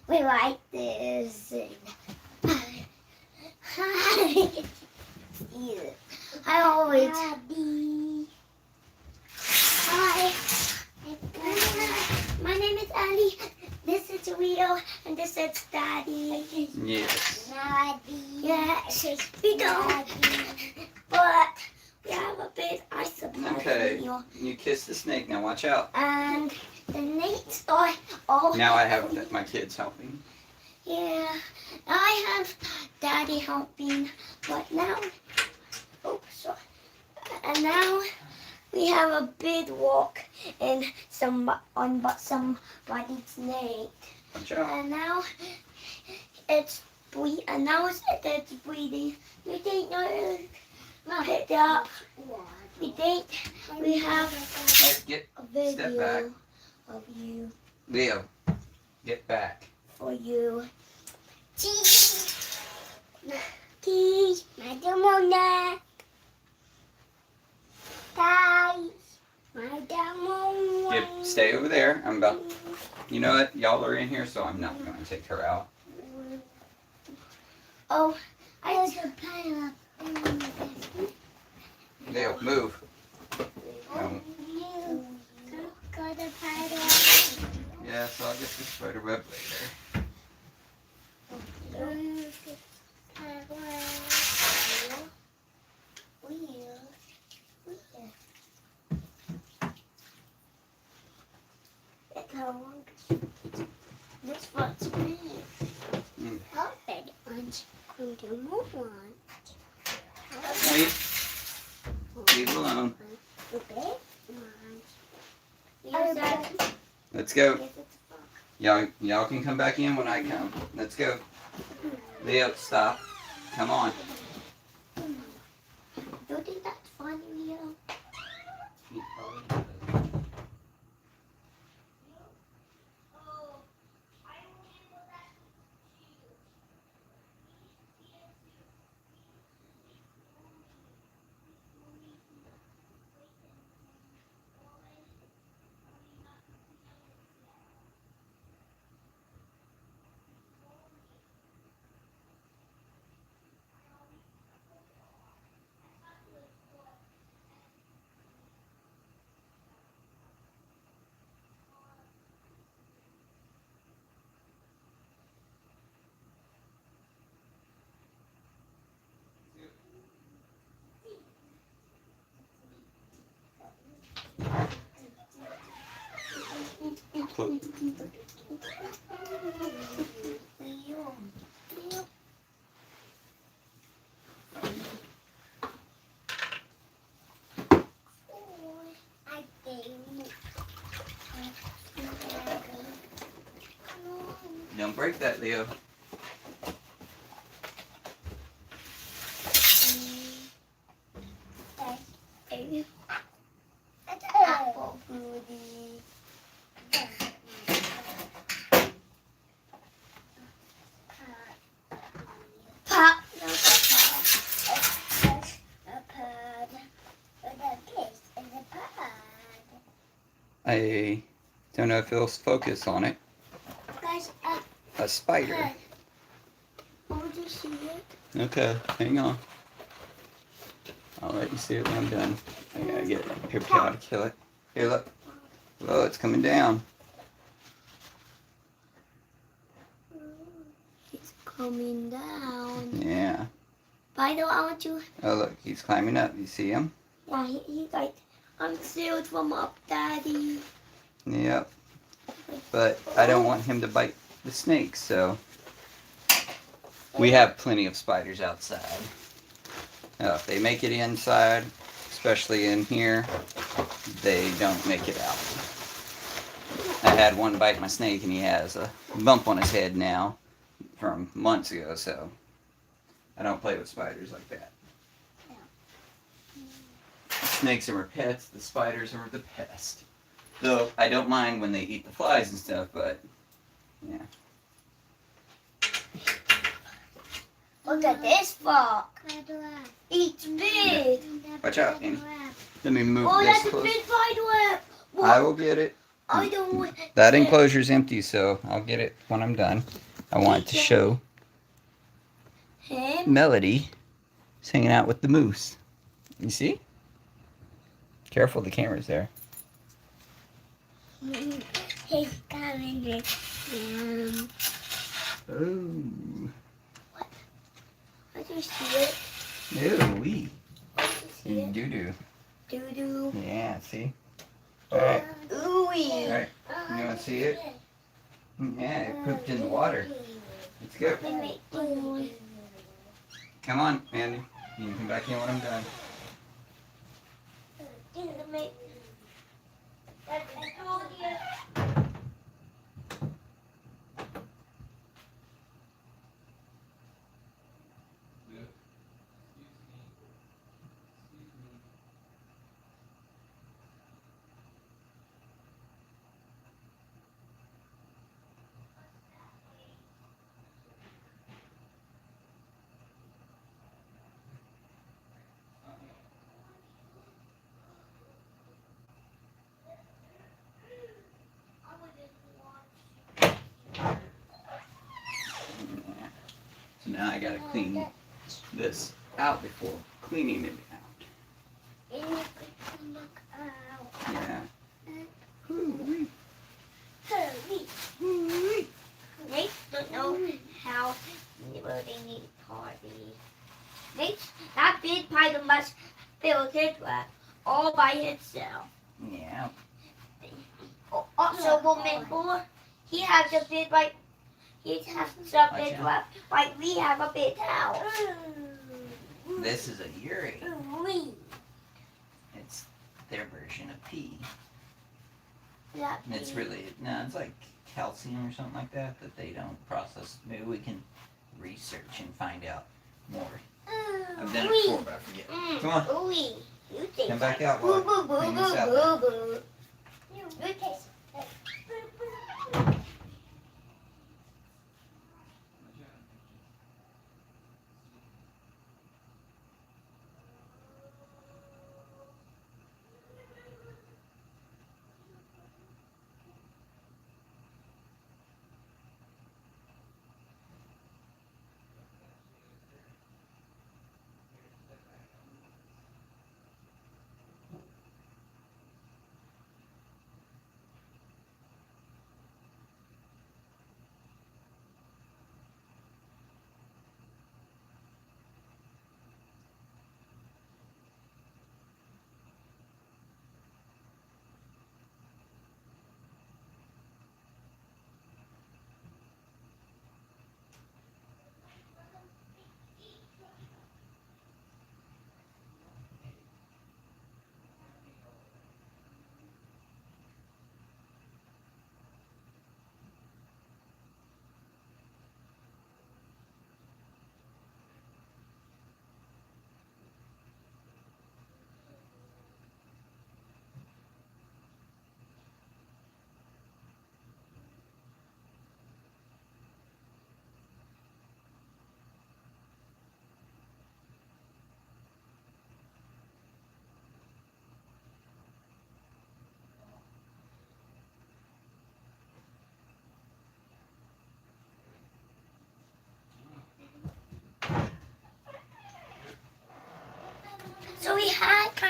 We like this. Hi. I always. Hi. My name is Ali. This is Rio, and this is Daddy.
Yes.
Daddy. Yes, we don't. But we have a big ice supply.
Okay.
Video.
You kiss the snake. Now watch out.
And the next are all.
Now I have my kids helping.
Yeah, I have Daddy helping, but now, sorry. And now we have a big walk and somebody's snake.
Watch out.
And now it's breathing. We think picked up. We think we have
Hey, get
a
Step back.
video of you
Leo. Get back.
for you. Cheese. Madam Mona. Guys. Madam Mona.
Stay over there. I'm about. You know what? Y'all are in here, so I'm not going to take her out.
Oh, I just pile up.
Leo, move. No.
You got a pile up.
Yeah, so I'll get the spider web later.
This one's me.
Mm.
Oh, big one's going to move on.
Wait. Leave it alone.
The big ones. Here's that.
Let's go.
Yes, it's a fox.
Y'all can come back in when I come. Let's go. Leo, stop. Come on.
You think that's funny, Leo?
Close. Don't break that, Leo.
Apple goodie. Pop. No, a pad. With a kiss and a pad.
I don't know if it'll focus on it.
Guys,
A spider.
pad. Want to see it?
Okay, hang on. I'll let you see it when I'm done. I gotta get a paper towel to kill it. Here, look. Oh, it's coming down.
It's coming down.
Yeah.
By the way, I want to.
Oh, look, he's climbing up. You see him?
Yeah, he's like, I'm sealed from up, Daddy.
Yep. But I don't want him to bite the snakes, so we have plenty of spiders outside. If they make it inside, especially in here, they don't make it out. I had one bite my snake and he has a bump on his head now from months ago, so I don't play with spiders like that. Snakes are my pets, the spiders are the pest. Though I don't mind when they eat the flies and stuff, but yeah.
Look at this frog. It's big.
Watch out, Annie. Let me move
Oh,
this
that's a
close.
big spider web.
I will get it.
I don't want
That enclosure's empty, so I'll get it when I'm done. I want to show
him.
Melody is hanging out with the moose. You see? Careful, the camera's there.
He's coming in.
Oh.
I just see it.
Ew, wee.
I just see it.
Doo-doo.
Doo-doo.
Yeah, see? Alright,
Ooey.
alright. You want to see it? Yeah, it pooped in the water. Let's go. Come on, Andy. You can come back in when I'm done. So now I gotta clean this out before cleaning it out. Yeah. Ooh-wee. Ooh-wee.
Snakes don't know how well they need a party. Snakes, that big python must fill his web all by himself.
Yeah.
Also, remember, he has a big like he has some big web like we have a big house.
This is a Uri.
We.
It's their version of pee.
That
And it's really, no, it's like calcium or something like that that they don't process. Maybe we can research and find out more. I've done it before, but I forget. Come on.
Ooey. You think
Come back out,
boo
boy.
boo boo
Clean
boo
this out.
boo boo. You taste.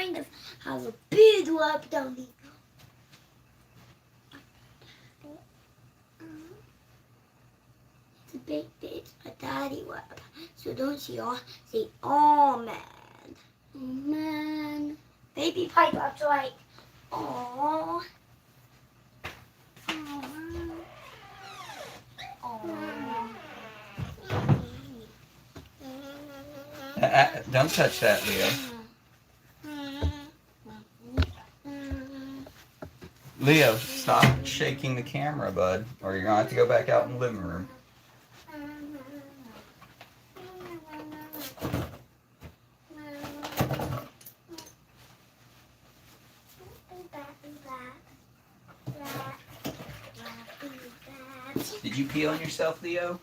kind of have a big web down here. It's a big bitch, a daddy web. So don't you all say, oh man. Oh man. Baby Python's like, oh.
Don't touch that, Leo. Leo, stop shaking the camera, bud, or you're going to have to go back out in the living room. Did you pee on yourself, Leo?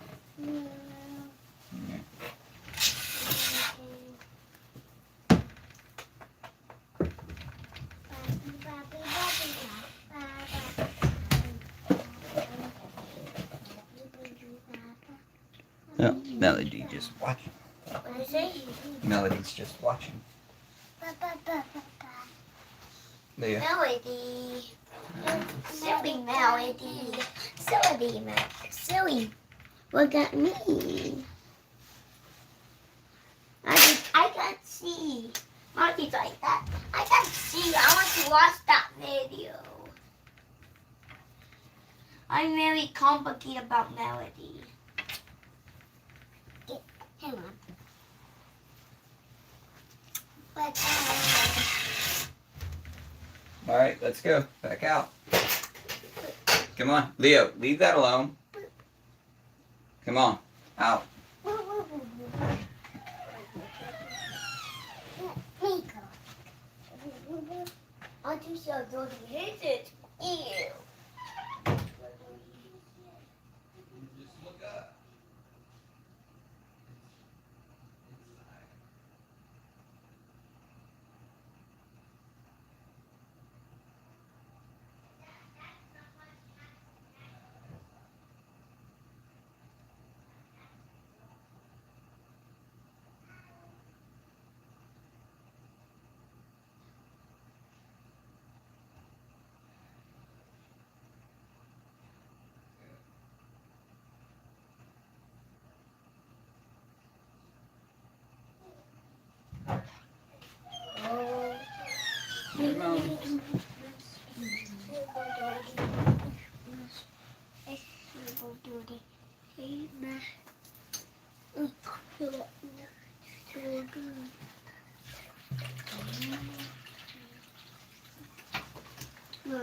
Oh, Melody just watching.
What is it?
Melody's just watching. Leo.
Melody. Silly Melody. Silly. Look at me. I can't see. Monkey's like that. I can't see. I want to watch that video. I'm very complicated about Melody. Hang on.
All right, let's go. Back out. Come on, Leo, leave that alone. Come on, out.
I do so dirty. Hate it. Ew.
Just look up. Come on.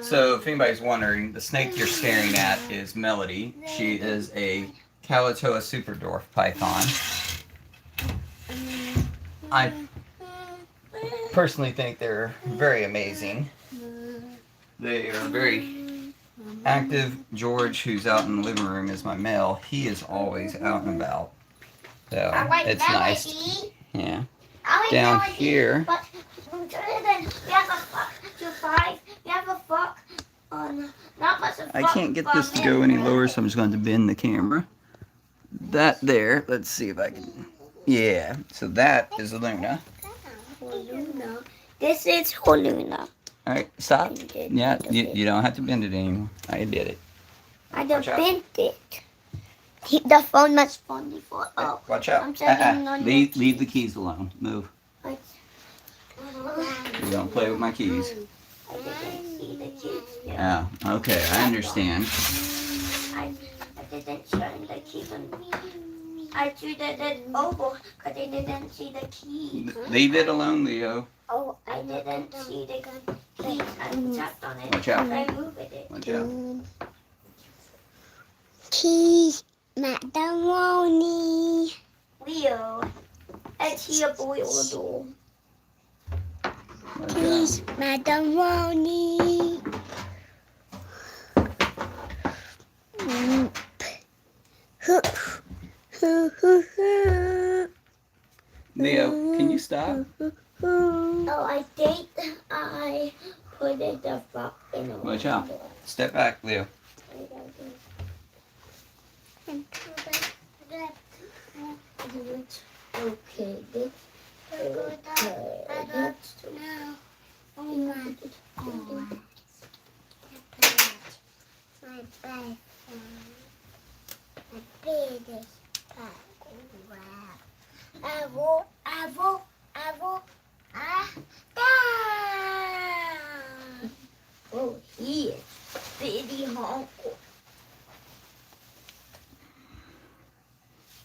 So, if anybody's wondering, the snake you're staring at is Melody. She is a Kalatoa superdwarf python. I personally think they're very amazing. They are very active. George, who's out in the living room, is my male. He is always out and about. So,
I like
it's
Melody.
nice. Yeah.
I like
Down
Melody,
here.
But then we have a fuck to 5. We have a fuck on. Not much of
I
fuck
can't get
from
this to go any
it.
lower, so I'm just going to bend the camera. That there, let's see if I can. Yeah, so that is Luna.
Luna. This is Luna.
All right, stop. Yeah, you don't have to bend it anymore. I did it.
I don't
Watch out.
bent it. Keep the phone much fun before. Oh,
Watch out.
I'm checking on your
Leave the keys alone. Move. You don't play with my keys.
I didn't see the keys.
Yeah, okay, I understand.
I didn't turn the keys on me. I threw it over because I didn't see the keys.
Leave it alone, Leo.
Oh, I didn't see the keys. I tapped on it.
Watch out.
I moved it.
Watch out.
Keys, macaroni. Leo, it's here, boy or door.
Watch out.
Keys, macaroni.
Leo, can you stop?
Oh, I think I put it the fuck in the
Watch out. Step back, Leo.
Okay, this. Okay, that's My bed. My bed is Avo. Oh, he is pretty honk.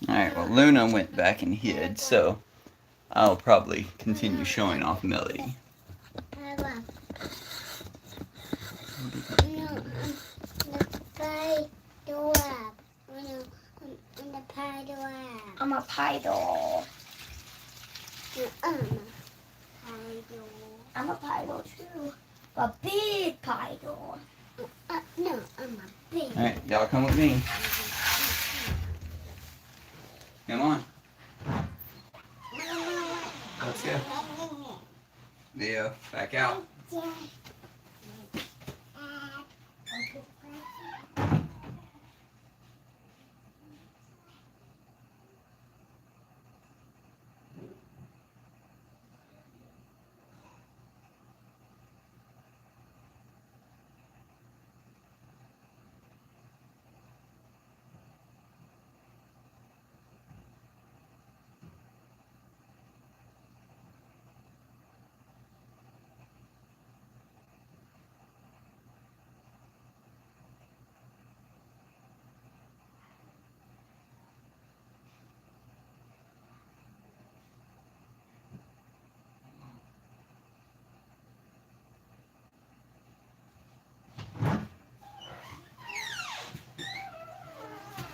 Alright, well, Luna went back and hid, so I'll probably continue showing off Melody.
I'm a pie doll. I'm a pie doll too. A big pie doll. No, I'm a big.
Alright, y'all come with me. Come on. Let's go. Leo, back out.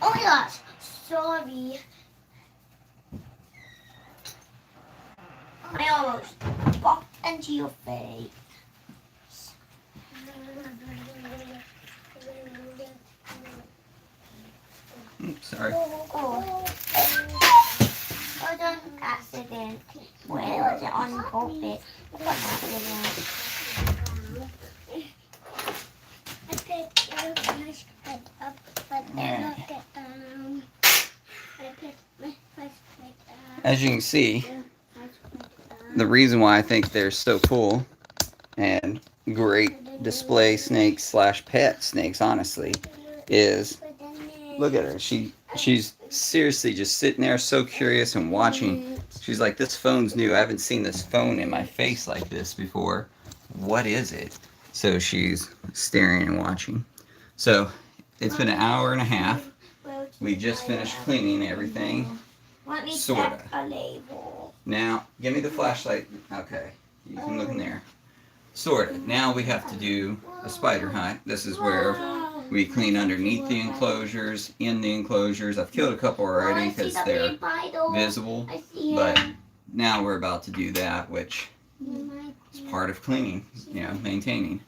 Oh my gosh, sorry. I almost bumped into your face.
Oops, sorry.
Oh. It was an accident. Well, it was on purpose. It was an accident. I picked your first head up, but then I picked my first head up.
As you can see, the reason why I think they're so cool and great display snakes slash pet snakes, honestly, is look at her. She's seriously just sitting there so curious and watching. She's like, this phone's new. I haven't seen this phone in my face like this before. What is it? So she's staring and watching. So it's been an hour and a half. We just finished cleaning everything.
Let me
Sorta.
check a label.
Now, give me the flashlight. Okay, you can look in there. Sorta. Now we have to do a spider hunt. This is where we clean underneath the enclosures, in the enclosures. I've killed a couple already because they're visible.
I see
But
it.
now we're about to do that, which is part of cleaning, maintaining.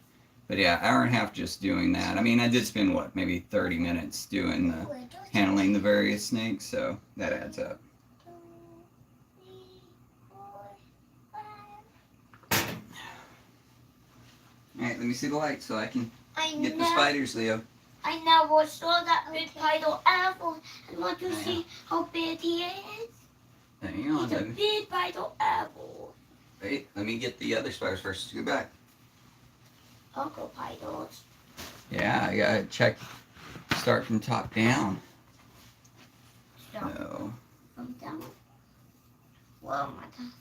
But yeah, hour and a half just doing that. I mean, I did spend, maybe 30 minutes doing handling the various snakes, so that adds up. Alright, let me see the light so I can get the spiders, Leo.
I never saw that big python ever. And want to see how big he is?
Hang on,
He's a
baby.
big python ever.
Wait, let me get the other spiders first. Let's go back.
Uncle pythons.
Yeah, I gotta check. Start from top down.
Stop
So,
from down. Whoa, my God.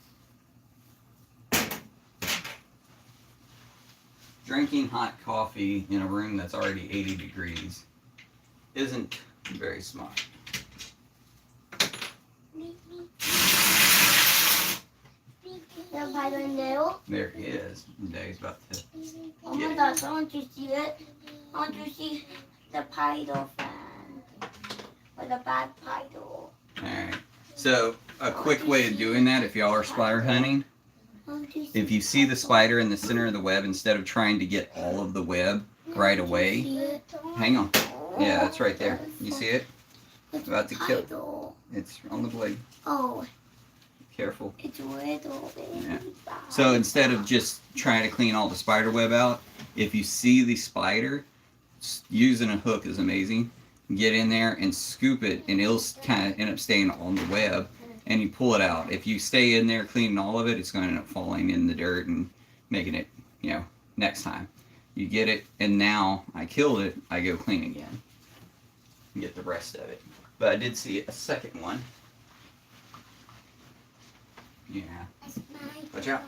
drinking hot coffee in a room that's already 80 degrees isn't very smart.
The python now.
There he is. He's about to.
Oh my gosh, I want to see it. I want to see the python fan. Or the bad python.
Alright. So, a quick way of doing that, if y'all are spider hunting, if you see the spider in the center of the web, instead of trying to get all of the web right away, hang on. Yeah, that's right there. You see it?
It's
About to kill.
python.
It's on the blade.
Oh,
Careful.
it's little baby.
Yeah. So instead of just trying to clean all the spider web out, if you see the spider, using a hook is amazing. Get in there and scoop it, and it'll kind of end up staying on the web, and you pull it out. If you stay in there cleaning all of it, it's going to end up falling in the dirt and making it next time. You get it, and now I killed it, I go clean again. And get the rest of it. But I did see a second one. Yeah. Watch out.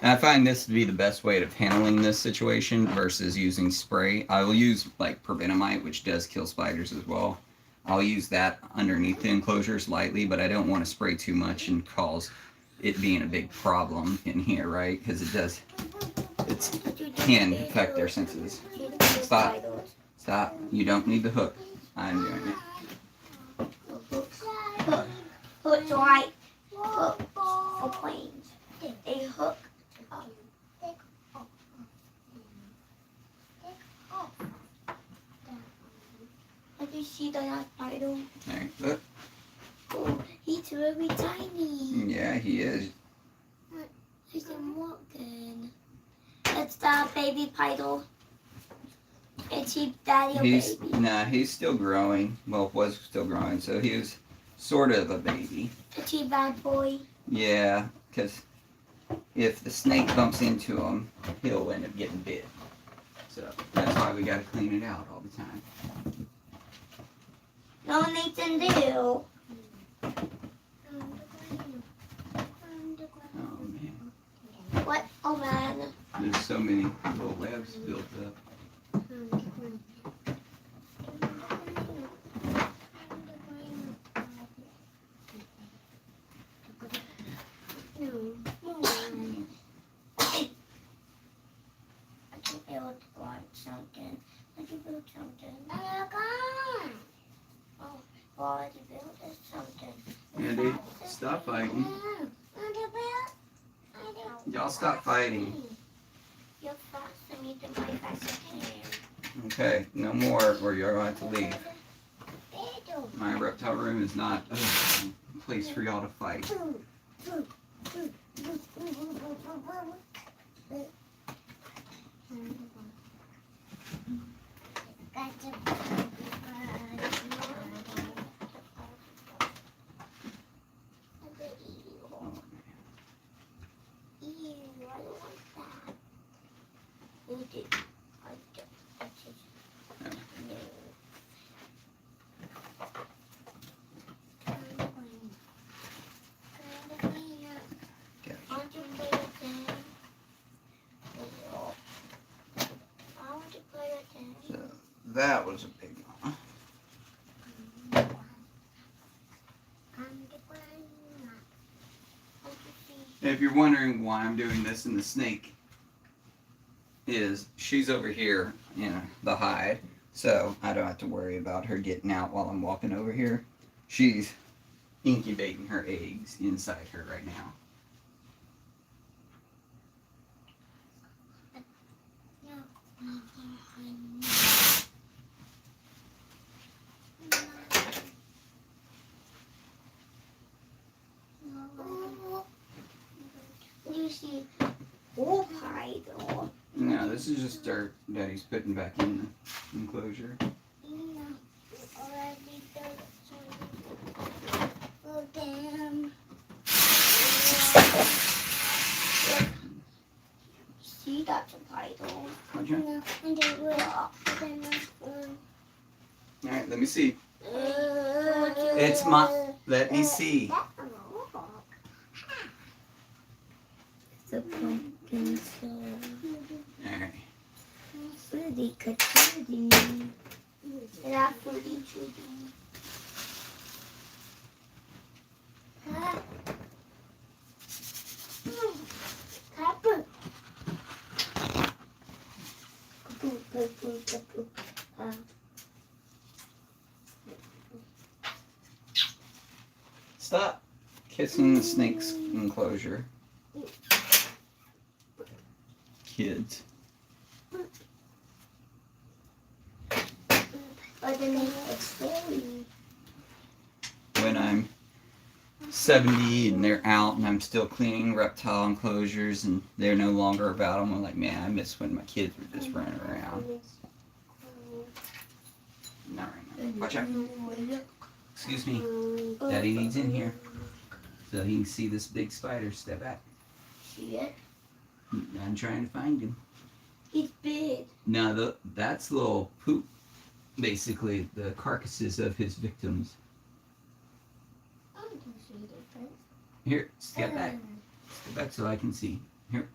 And I find this to be the best way of handling this situation versus using spray. I will use like Perbenamite, which does kill spiders as well. I'll use that underneath the enclosures lightly, but I don't want to spray too much and cause it being a big problem in here, right? Because it can affect their senses. Stop. Stop. You don't need the hook. I'm doing it.
Hook's right. Hook for planes. A hook. Did you see the last spider?
There, look.
Oh, he's very tiny.
Yeah, he is.
He's walking. That's the baby Pydo. Is he daddy or baby?
Nah, he's still growing. Well, was still growing, so he was sort of a baby.
Is he bad boy?
Yeah, because if the snake bumps into him, he'll end up getting bit. So that's why we gotta clean it out all the time.
No, Nathan, do.
Oh man,
What? Oh man.
there's so many little webs built up.
I can build something. I can build something. Oh, well, I can build something.
Andy, stop fighting. Y'all stop fighting.
You're faster me than my faster can.
Okay, no more or you're going to have to leave. My reptile room is not a place for y'all to fight. So that was a big one. If you're wondering why I'm doing this in the snake, is she's over here in the hide, so I don't have to worry about her getting out while I'm walking over here. She's incubating her eggs inside her right now.
You see, oh, Pydo.
No, this is just dirt that he's putting back in the enclosure.
See, that's a Pydo.
Alright, let me see. It's my. Let me see.
It's a pumpkin soul.
Alright.
Fruity Fruity. Yeah, Fruity Fruity.
Stop kissing the snake's enclosure. Kids. When I'm 70 and they're out and I'm still cleaning reptile enclosures and they're no longer about them, I'm like, man, I miss when my kids were just running around. Not right now. Watch out. Excuse me. Daddy needs in here so he can see this big spider. Step back.
See it?
I'm trying to find him.
He's big.
No, that's little poop. Basically, the carcasses of his victims.
I don't see a difference.
Here, step back. Step back so I can see. Here.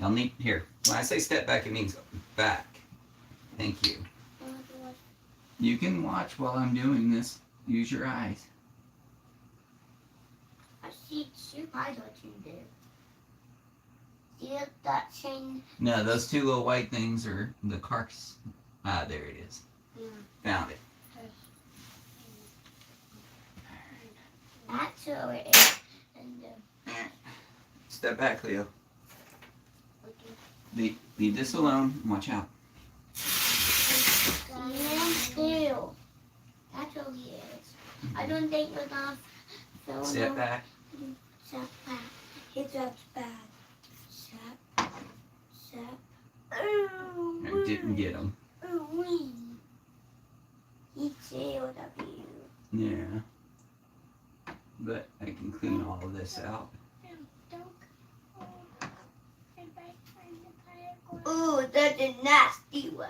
I'll need here. When I say step back, it means back. Thank you. You can watch while I'm doing this. Use your eyes.
I see two pythons in there. See that chain?
No, those two little white things are the carcass. Ah, there it is.
Yeah.
Found it.
That's who it is. And
Step back, Leo.
okay.
Leave this alone. Watch out.
Stand still. That's who he is. I don't think you're gonna film
Step
him.
back.
Step back. He drops back. Step. Oh,
I didn't get him.
oh, wee. He jailed of you.
Yeah. But I can clean all of this out.
Ooh, that's a nasty web.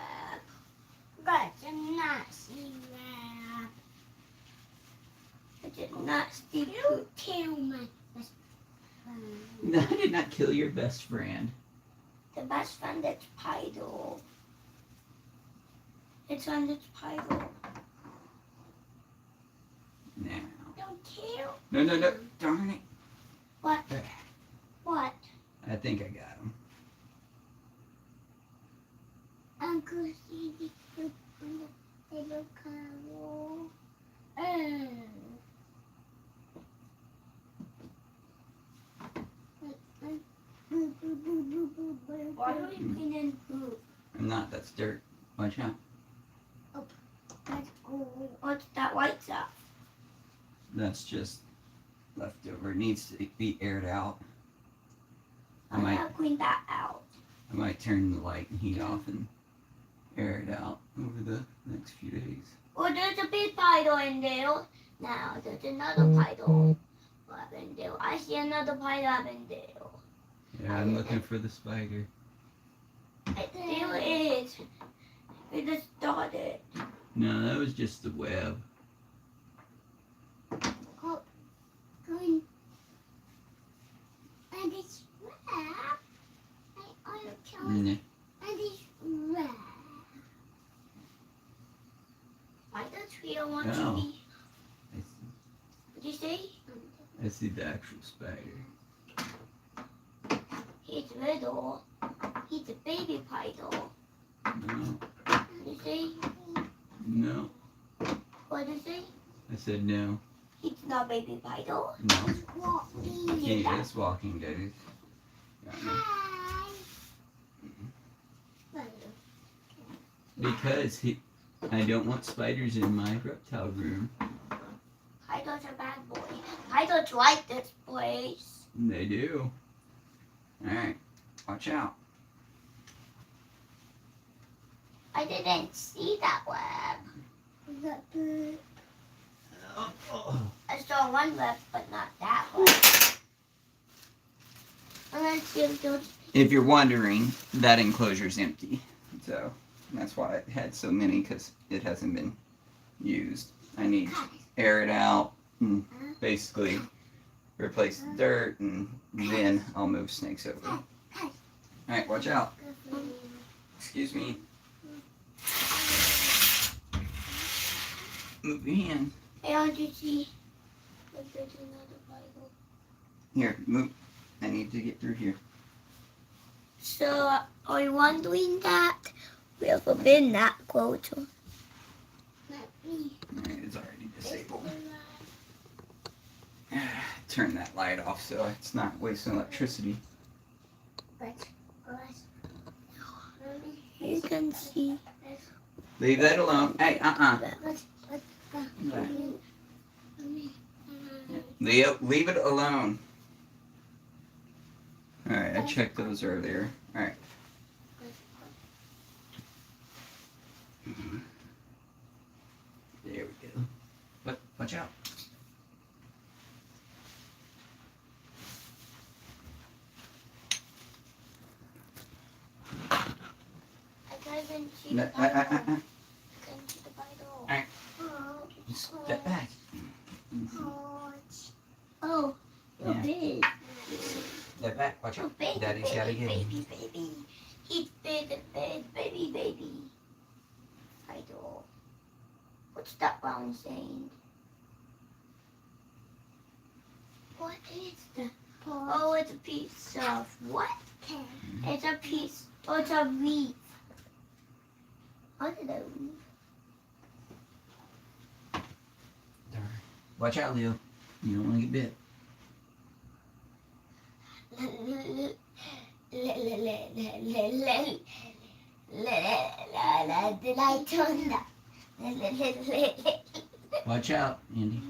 That's a nasty web. That's a nasty poop. Kill my best friend.
No, I did not kill your best friend.
The best friend that's Pydo. It's on its Pydo.
Now.
Don't kill.
No. Darn it.
What?
There.
What?
I think I got him.
Uncle Stevie put on the little carol. Why are you cleaning poop?
I'm not. That's dirt. Watch out.
That's cool. What's that white stuff?
That's just leftover. It needs to be aired out. I
I'm
might
gonna clean that out.
turn the light and heat off and air it out over the next few days.
Oh, there's a big Pydo in there. Now there's another Pydo up in there. I see another Pydo up in there.
Yeah, I'm looking for the spider.
There it is. It just started.
No, that was just the web.
Oh, green. And it's red. I want to kill it.
Mm,
And it's red. Why does Rio want to
Oh.
be?
I see,
What did you say?
I see the actual spider.
He's little. He's a baby Pydo.
No,
What did you say?
no.
What did you say?
I said no.
He's not baby Pydo.
No.
Walking.
He is walking, Daddy.
Hi.
Because I don't want spiders in my reptile room.
Pydo's a bad boy. Pydo's like this place.
They do. Alright, watch out.
I didn't see that web. I saw one web, but not that one. Unless you don't.
If you're wondering, that enclosure's empty. So that's why it had so many, because it hasn't been used. I need to air it out and basically replace the dirt, and then I'll move snakes over. Alright, watch out. Excuse me. Move your hand.
Hey, how did you see? Look, there's another Bible.
Here, move. I need to get through here.
So, are you wondering that? We have been that close. Not me.
Alright, it's already disabled. Turn that light off so it's not wasting electricity.
You can see.
Leave that alone. Hey, Leo, leave it alone. Alright, I checked those earlier. Alright. There we go. But watch out.
can see
No,
the Bible. I can see the Bible.
Alright.
Oh,
Step back.
Oh, you're
Yeah.
big.
Step back. Watch
Oh,
out.
baby,
Daddy's
baby,
gotta get him.
baby, baby. He's big, baby. Idol. What's that round saying? What is that? Oh, it's a piece of what? It's a piece. Oh, it's a wreath. What is a wreath?
Watch out, Leo. You don't want to get bit.
Did I turn that?
Watch out, Andy.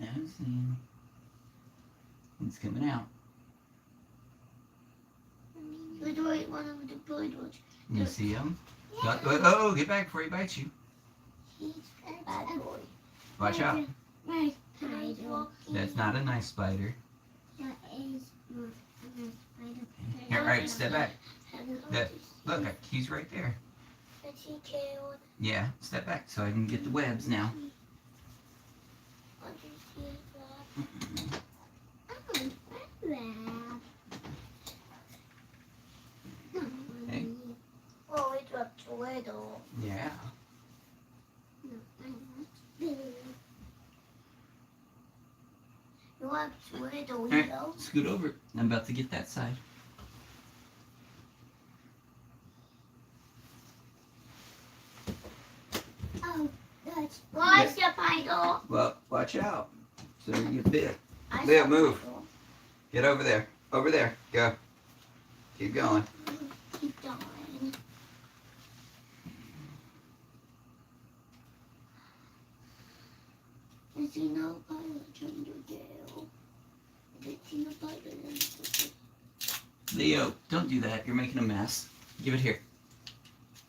I see him. He's coming out.
Where do I want him to put it?
You see him? Oh, get back before he bites you.
He's a bad boy.
Watch out.
Right.
That's not a nice spider.
That is not a spider.
Here, alright, step back. Look, he's right there.
Is he killed?
Yeah, step back so I can get the webs now.
What is he?
Hey.
Oh, it dropped away though.
Yeah.
You want to wear the
Alright,
window?
scoot over. I'm about to get that side.
Oh, that's why is your Bible?
Well, watch out. So you get bit.
I
Leo,
saw
move.
Bible.
Get over there. Over there. Go. Keep going.
Keep going. Is he no pilot under jail? Is he no pilot under jail?
Leo, don't do that. You're making a mess. Give it here.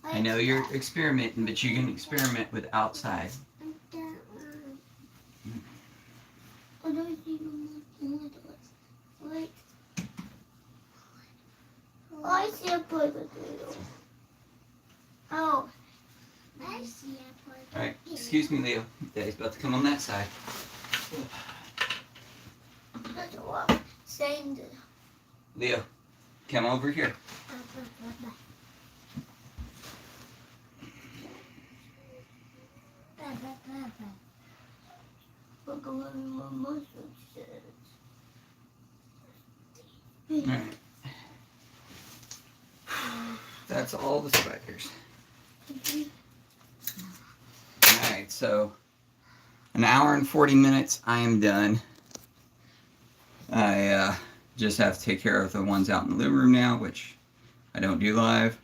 I know you're experimenting, but you can experiment with outside.
Oh, no, see no more. Wait. Oh, I see a potato. Oh. I see a potato.
Alright, excuse me, Leo. Daddy's about to come on that side.
That's what I'm saying.
Leo, come over here. Look at what my muscle says. Alright. That's all the spiders. Alright, so an hour and 40 minutes, I am done. I just have to take care of the ones out in the living room now, which I don't do live.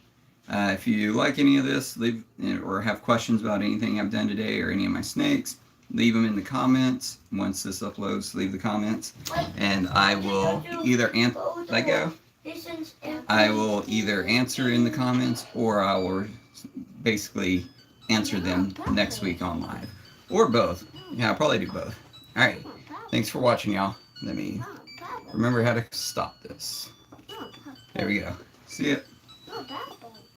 If you like any of this, leave or have questions about anything I've done today or any of my snakes, leave them in the comments. Once this uploads, leave the comments, and I will either let go. I will either answer in the comments, or I will basically answer them next week on live, or both. Yeah, I'll probably do both. All right, thanks for watching, y'all. Let me remember how to stop this. There we go. See ya.